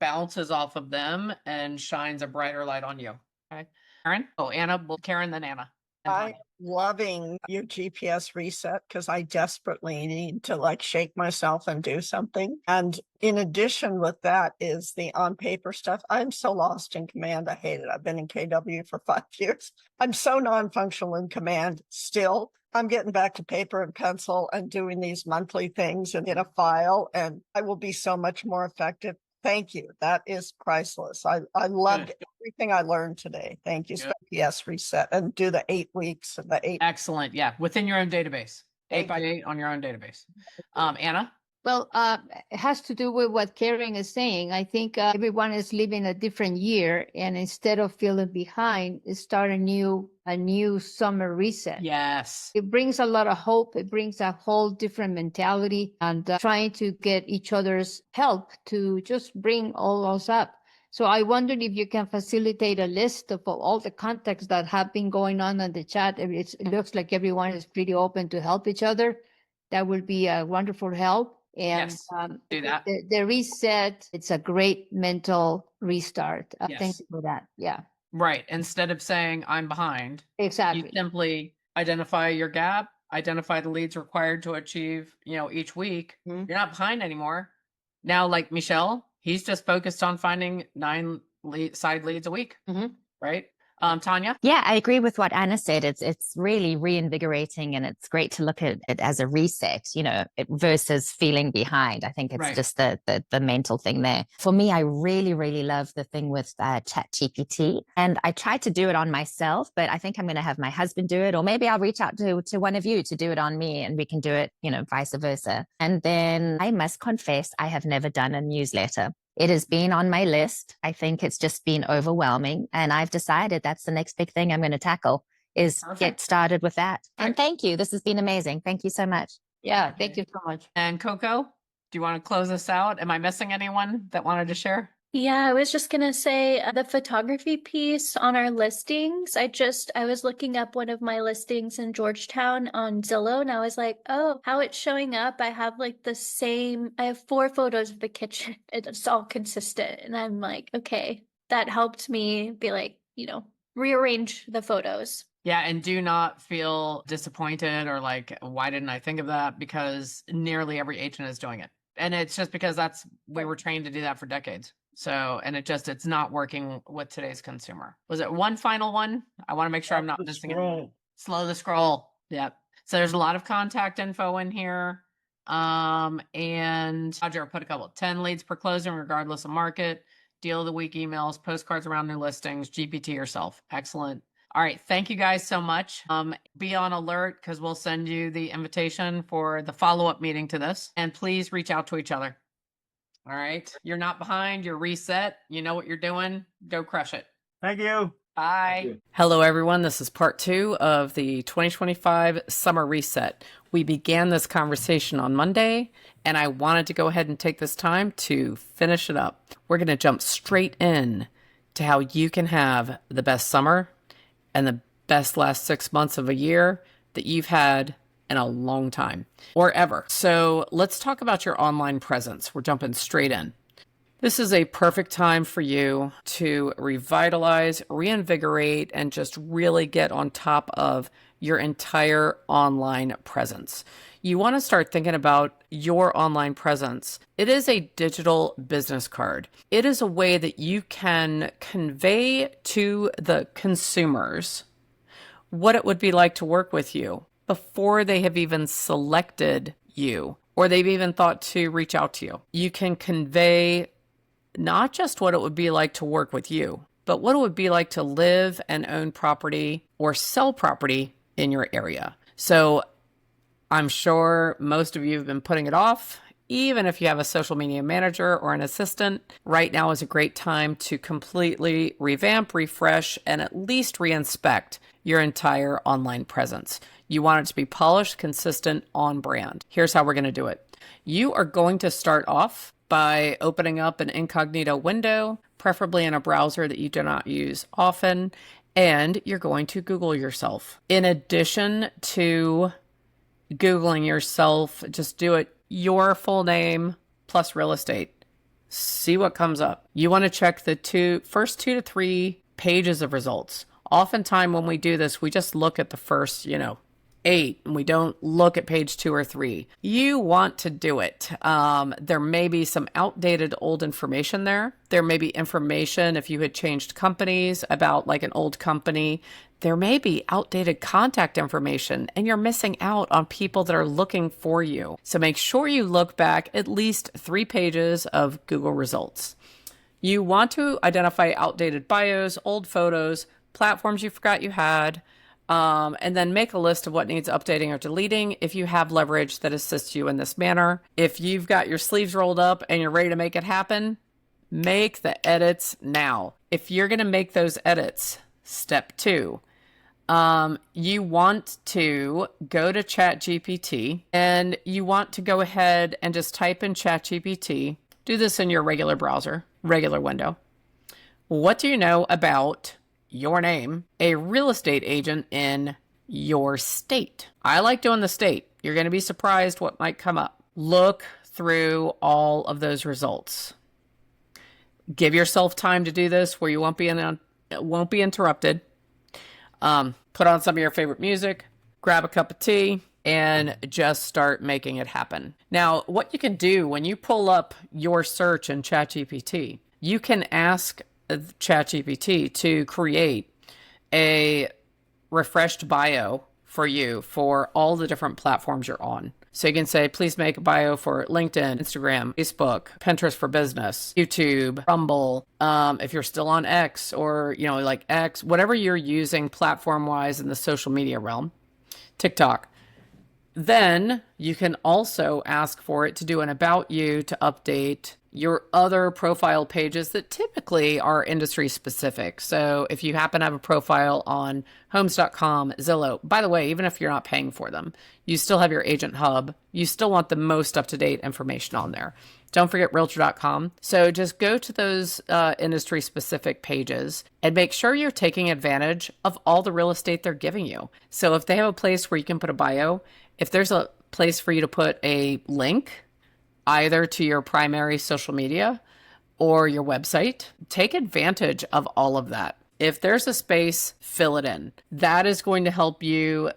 bounces off of them and shines a brighter light on you. Okay. Karen? Oh, Anna. Well, Karen, then Anna. I'm loving your GPS reset because I desperately need to shake myself and do something. And in addition with that is the on paper stuff. I'm so lost in command. I hate it. I've been in KW for 5 years. I'm so non-functional in command still. I'm getting back to paper and pencil and doing these monthly things and in a file, and I will be so much more effective. Thank you. That is priceless. I loved everything I learned today. Thank you. GPS reset and do the 8 weeks of the 8. Excellent. Yeah. Within your own database. 8 by 8 on your own database. Anna? Well, it has to do with what Karen is saying. I think everyone is living a different year, and instead of feeling behind, start a new summer reset. Yes. It brings a lot of hope. It brings a whole different mentality, and trying to get each other's help to just bring all those up. So I wondered if you can facilitate a list of all the contacts that have been going on the chat. It looks like everyone is pretty open to help each other. That would be a wonderful help. And Yes, do that. the reset, it's a great mental restart. Thank Yes. you for that. Yeah, Right. Instead of saying I'm behind, you exactly. simply identify your gap, identify the leads required to achieve, each week. Mhm. You're not behind anymore. Now, like Michelle, he's just focused on finding 9 side leads a week. Mhm. Right. Tanya? Yeah, I agree with what Anna said. It's really reinvigorating, and it's great to look at it as a reset, versus feeling behind. I think it's Right. just the mental thing there. For me, I really, really love the thing with ChatGPT, and I tried to do it on myself, but I think I'm going to have my husband do it, or maybe I'll reach out to one of you to do it on me, and we can do it, vice versa. And then I must confess, I have never done a newsletter. It has been on my list. I think it's just been overwhelming. And I've decided that's the next big thing I'm going to tackle is Perfect. get started with that. And Right. thank you. This has been amazing. Thank you so much. Yeah, thank you so much. And Coco, do you want to close us out? Am I missing anyone that wanted to share? Yeah, I was just gonna say the photography piece on our listings. I was looking up one of my listings in Georgetown on Zillow, and I was like, oh, how it's showing up. I have I have 4 photos of the kitchen. It's all consistent. And I'm like, okay, that helped me be like, rearrange the photos. Yeah, and do not feel disappointed or like, why didn't I think of that? Because nearly every agent is doing it. And it's just because we were trained to do that for decades. So, and it's not working with today's consumer. Was it one final one? I want to make sure I'm not missing it. Slow the scroll. Yep. So there's a lot of contact info in here. And Roger put a couple 10 leads per closing, regardless of market, deal of the week emails, postcards around new listings, GPT yourself. Excellent. All right. Thank you guys so much. Be on alert because we'll send you the invitation for the follow-up meeting to this. And please reach out to each other. All right. You're not behind. You're reset. You know what you're doing. Go crush it. Thank you. Bye. Hello, everyone. This is part 2 of the 2025 Summer Reset. We began this conversation on Monday, and I wanted to go ahead and take this time to finish it up. We're going to jump straight in to how you can have the best summer and the best last 6 months of a year that you've had in a long time or ever. So let's talk about your online presence. We're jumping straight in. This is a perfect time for you to revitalize, reinvigorate, and just really get on top of your entire online presence. You want to start thinking about your online presence. It is a digital business card. It is a way that you can convey to the consumers what it would be like to work with you before they have even selected you or they've even thought to reach out to you. You can convey not just what it would be like to work with you, but what it would be like to live and own property or sell property in your area. So I'm sure most of you have been putting it off. Even if you have a social media manager or an assistant, right now is a great time to completely revamp, refresh, and at least reinspect your entire online presence. You want it to be polished, consistent, on brand. Here's how we're going to do it. You are going to start off by opening up an incognito window, preferably in a browser that you do not use often, and you're going to Google yourself. In addition to Googling yourself, just do it your full name plus real estate. See what comes up. You want to check the first 2 to 3 pages of results. Oftentimes when we do this, we just look at the first, 8 and we don't look at page 2 or 3. You want to do it. There may be some outdated old information there. There may be information if you had changed companies about like an old company. There may be outdated contact information and you're missing out on people that are looking for you. So make sure you look back at least 3 pages of Google results. You want to identify outdated bios, old photos, platforms you forgot you had, And then make a list of what needs updating or deleting if you have leverage that assists you in this manner. If you've got your sleeves rolled up and you're ready to make it happen, make the edits now. If you're going to make those edits, step 2, you want to go to ChatGPT and you want to go ahead and just type in ChatGPT. Do this in your regular browser, regular window. What do you know about your name, a real estate agent in your state? I like doing the state. You're going to be surprised what might come up. Look through all of those results. Give yourself time to do this where you won't be interrupted. Put on some of your favorite music, grab a cup of tea, and just start making it happen. Now, what you can do when you pull up your search in ChatGPT, you can ask ChatGPT to create a refreshed bio for you for all the different platforms you're on. So you can say, please make a bio for LinkedIn, Instagram, Facebook, Pinterest for Business, YouTube, Rumble, if you're still on X or, like X, whatever you're using platform-wise in the social media realm, TikTok. Then you can also ask for it to do an about you to update your other profile pages that typically are industry specific. So if you happen to have a profile on homes.com, Zillow, by the way, even if you're not paying for them, you still have your agent hub. You still want the most up-to-date information on there. Don't forget realtor.com. So just go to those industry specific pages and make sure you're taking advantage of all the real estate they're giving you. So if they have a place where you can put a bio, if there's a place for you to put a link, either to your primary social media or your website, take advantage of all of that. If there's a space, fill it in. That is going to help you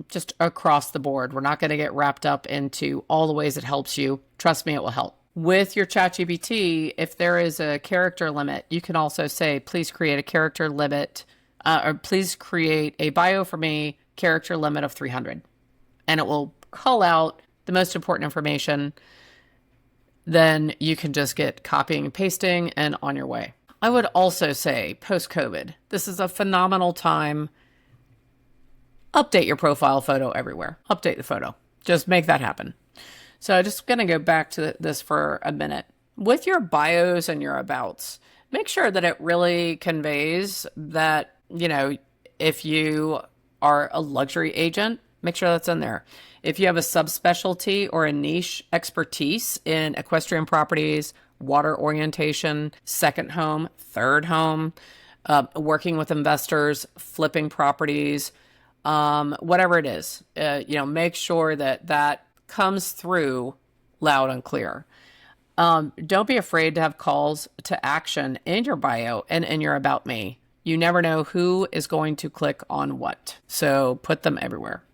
just across the board. We're not going to get wrapped up into all the ways it helps you. Trust me, it will help. With your ChatGPT, if there is a character limit, you can also say, please create a character limit, or please create a bio for me, character limit of 300. And it will call out the most important information. Then you can just get copying and pasting and on your way. I would also say post-COVID, this is a phenomenal time. Update your profile photo everywhere. Update the photo. Just make that happen. So I'm just going to go back to this for a minute. With your bios and your abouts, make sure that it really conveys that, if you are a luxury agent, make sure that's in there. If you have a subspecialty or a niche expertise in equestrian properties, water orientation, second home, third home, working with investors, flipping properties, whatever it is, make sure that comes through loud and clear. Don't be afraid to have calls to action in your bio and in your about me. You never know who is going to click on what. So put them everywhere.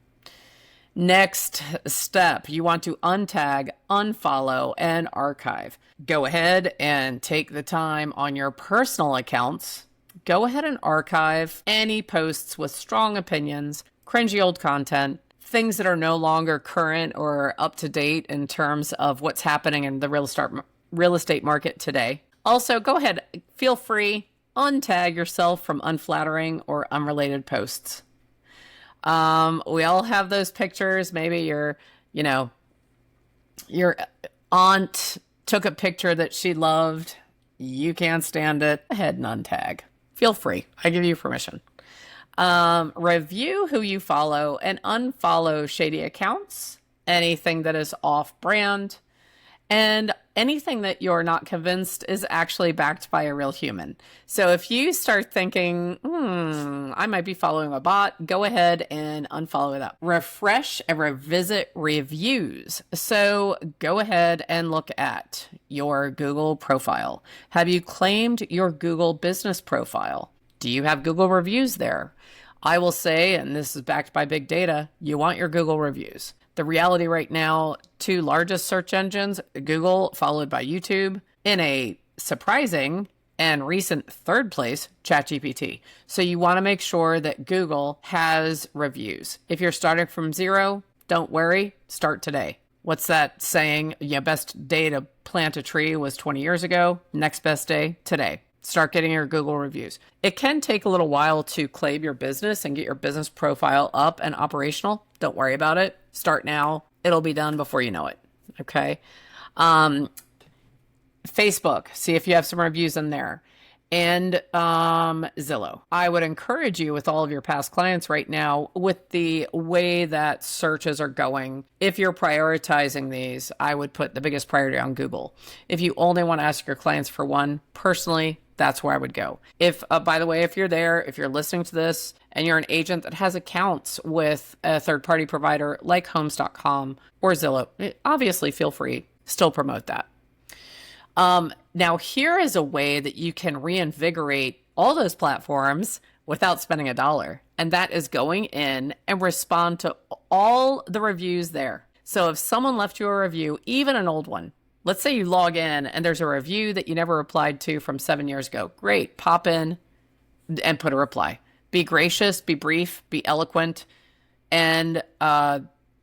Next step, you want to untag, unfollow, and archive. Go ahead and take the time on your personal accounts. Go ahead and archive any posts with strong opinions, cringy old content, things that are no longer current or up to date in terms of what's happening in the real estate market today. Also, go ahead, feel free, untag yourself from unflattering or unrelated posts. We all have those pictures. Maybe your aunt took a picture that she loved. You can't stand it. Go ahead and untag. Feel free. I give you permission. Review who you follow and unfollow shady accounts, anything that is off-brand, and anything that you're not convinced is actually backed by a real human. So if you start thinking, I might be following a bot, go ahead and unfollow it up. Refresh and revisit reviews. So go ahead and look at your Google profile. Have you claimed your Google business profile? Do you have Google reviews there? I will say, and this is backed by big data, you want your Google reviews. The reality right now, 2 largest search engines, Google followed by YouTube, in a surprising and recent 3rd place, ChatGPT. So you want to make sure that Google has reviews. If you're starting from 0, don't worry, start today. What's that saying? Best day to plant a tree was 20 years ago. Next best day, today. Start getting your Google reviews. It can take a little while to claim your business and get your business profile up and operational. Don't worry about it. Start now. It'll be done before you know it. Okay. Facebook, see if you have some reviews in there. And Zillow. I would encourage you with all of your past clients right now, with the way that searches are going, if you're prioritizing these, I would put the biggest priority on Google. If you only want to ask your clients for one, personally, that's where I would go. If, by the way, if you're there, if you're listening to this and you're an agent that has accounts with a third-party provider like Homes.com or Zillow, obviously feel free, still promote that. Now, here is a way that you can reinvigorate all those platforms without spending $1. And that is going in and respond to all the reviews there. So if someone left you a review, even an old one, let's say you log in and there's a review that you never replied to from 7 years ago. Great. Pop in and put a reply. Be gracious, be brief, be eloquent, and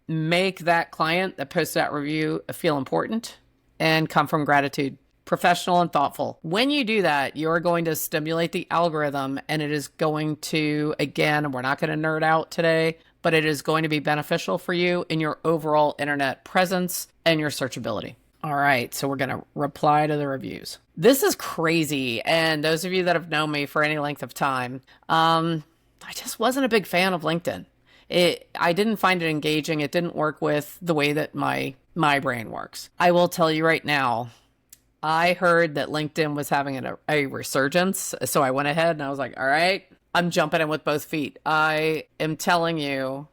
make that client that posted that review feel important and come from gratitude. Professional and thoughtful. When you do that, you're going to stimulate the algorithm, and it is going to, again, we're not going to nerd out today, but it is going to be beneficial for you in your overall internet presence and your searchability. All right, so we're going to reply to the reviews. This is crazy, and those of you that have known me for any length of time, I just wasn't a big fan of LinkedIn. I didn't find it engaging. It didn't work with the way that my brain works. I will tell you right now, I heard that LinkedIn was having a resurgence. So I went ahead and I was like, all right, I'm jumping in with both feet. I am telling you,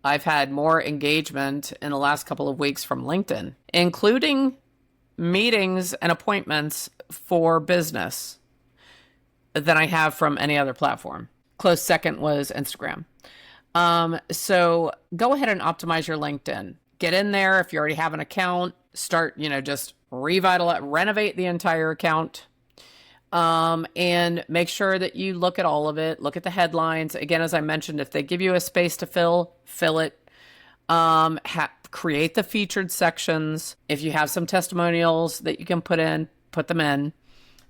I've had more engagement in the last couple of weeks from LinkedIn, including meetings and appointments for business, than I have from any other platform. Close second was Instagram. So go ahead and optimize your LinkedIn. Get in there. If you already have an account, start, just renovate the entire account. And make sure that you look at all of it. Look at the headlines. Again, as I mentioned, if they give you a space to fill it. Create the featured sections. If you have some testimonials that you can put them in.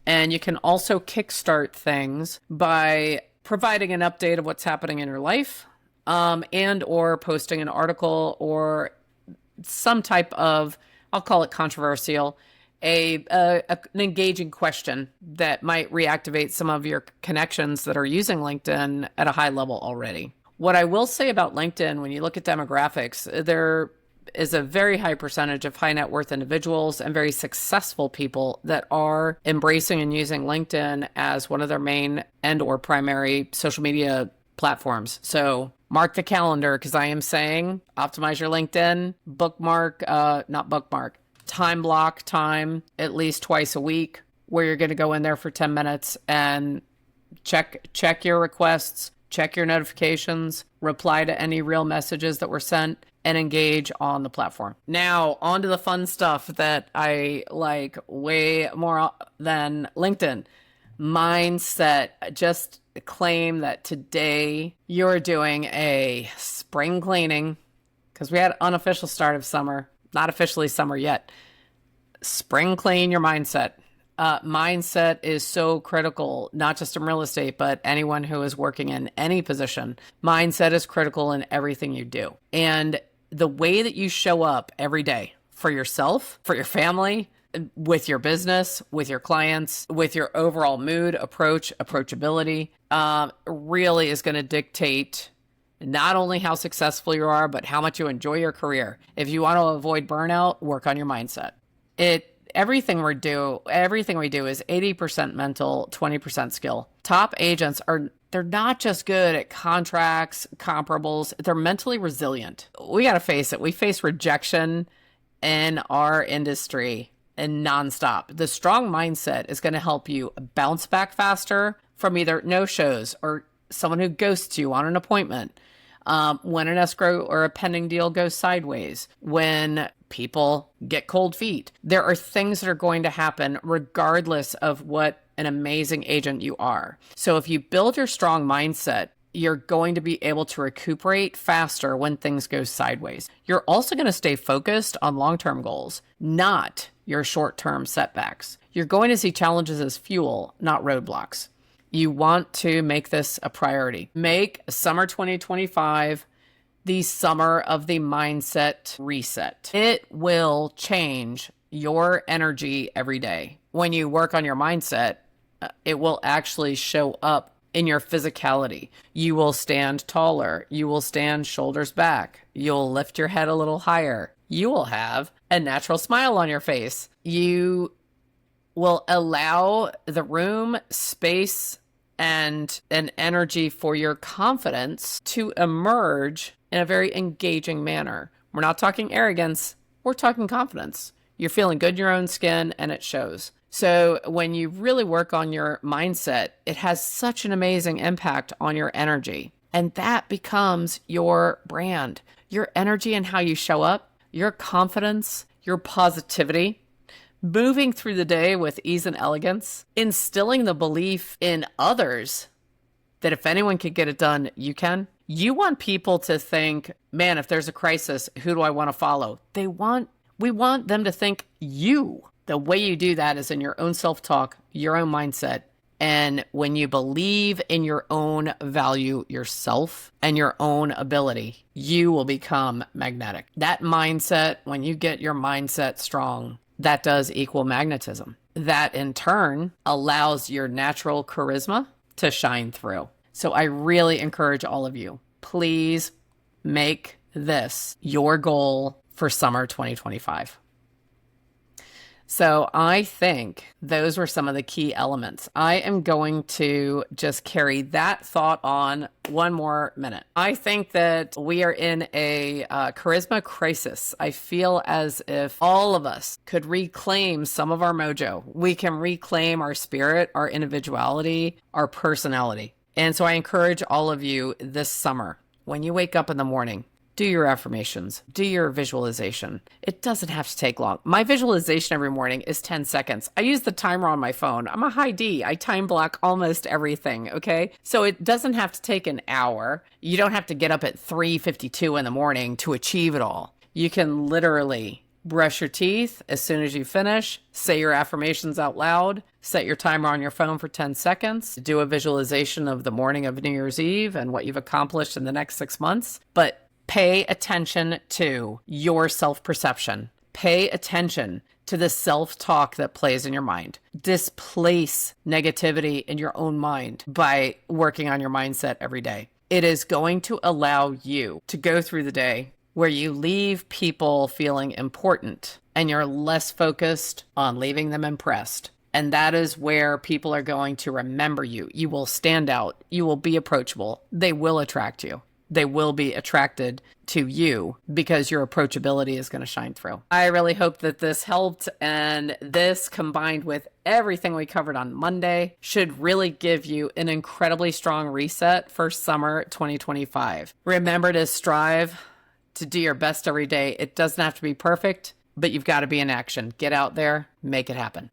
And you can also kickstart things by providing an update of what's happening in your life, and or posting an article or some type of, I'll call it controversial, an engaging question that might reactivate some of your connections that are using LinkedIn at a high level already. What I will say about LinkedIn, when you look at demographics, there is a very high percentage of high net worth individuals and very successful people that are embracing and using LinkedIn as one of their main and or primary social media platforms. So mark the calendar, because I am saying optimize your LinkedIn, time block time at least twice a week where you're going to go in there for 10 minutes and check your requests, check your notifications, reply to any real messages that were sent, and engage on the platform. Now, on to the fun stuff that I like way more than LinkedIn. Mindset. Just claim that today you're doing a spring cleaning, because we had an unofficial start of summer, not officially summer yet. Spring clean your mindset. Mindset is so critical, not just in real estate, but anyone who is working in any position. Mindset is critical in everything you do. And the way that you show up every day for yourself, for your family, with your business, with your clients, with your overall mood, approachability, really is going to dictate not only how successful you are, but how much you enjoy your career. If you want to avoid burnout, work on your mindset. Everything we do is 80% mental, 20% skill. Top agents they're not just good at contracts, comparables, they're mentally resilient. We got to face it. We face rejection in our industry and nonstop. The strong mindset is going to help you bounce back faster from either no-shows or someone who ghosts you on an appointment, when an escrow or a pending deal goes sideways, when people get cold feet. There are things that are going to happen regardless of what an amazing agent you are. So if you build your strong mindset, you're going to be able to recuperate faster when things go sideways. You're also going to stay focused on long-term goals, not your short-term setbacks. You're going to see challenges as fuel, not roadblocks. You want to make this a priority. Make summer 2025 the summer of the mindset reset. It will change your energy every day. When you work on your mindset, it will actually show up in your physicality. You will stand taller. You will stand shoulders back. You'll lift your head a little higher. You will have a natural smile on your face. You will allow the room, space, and an energy for your confidence to emerge in a very engaging manner. We're not talking arrogance, we're talking confidence. You're feeling good in your own skin and it shows. So when you really work on your mindset, it has such an amazing impact on your energy. And that becomes your brand, your energy and how you show up, your confidence, your positivity. Moving through the day with ease and elegance, instilling the belief in others that if anyone could get it done, you can. You want people to think, man, if there's a crisis, who do I want to follow? We want them to think you. The way you do that is in your own self-talk, your own mindset. And when you believe in your own value, yourself, and your own ability, you will become magnetic. That mindset, when you get your mindset strong, that does equal magnetism. That in turn allows your natural charisma to shine through. So I really encourage all of you, please make this your goal for summer 2025. So I think those were some of the key elements. I am going to just carry that thought on one more minute. I think that we are in a charisma crisis. I feel as if all of us could reclaim some of our mojo. We can reclaim our spirit, our individuality, our personality. And so I encourage all of you this summer, when you wake up in the morning, do your affirmations, do your visualization. It doesn't have to take long. My visualization every morning is 10 seconds. I use the timer on my phone. I'm a high D. I time block almost everything, okay? So it doesn't have to take an hour. You don't have to get up at 3:52 in the morning to achieve it all. You can literally brush your teeth as soon as you finish, say your affirmations out loud, set your timer on your phone for 10 seconds, do a visualization of the morning of New Year's Eve and what you've accomplished in the next 6 months. But pay attention to your self-perception. Pay attention to the self-talk that plays in your mind. Displace negativity in your own mind by working on your mindset every day. It is going to allow you to go through the day where you leave people feeling important and you're less focused on leaving them impressed. And that is where people are going to remember you. You will stand out. You will be approachable. They will attract you. They will be attracted to you because your approachability is going to shine through. I really hope that this helped, and this combined with everything we covered on Monday should really give you an incredibly strong reset for summer 2025. Remember to strive to do your best every day. It doesn't have to be perfect, but you've got to be in action. Get out there, make it happen.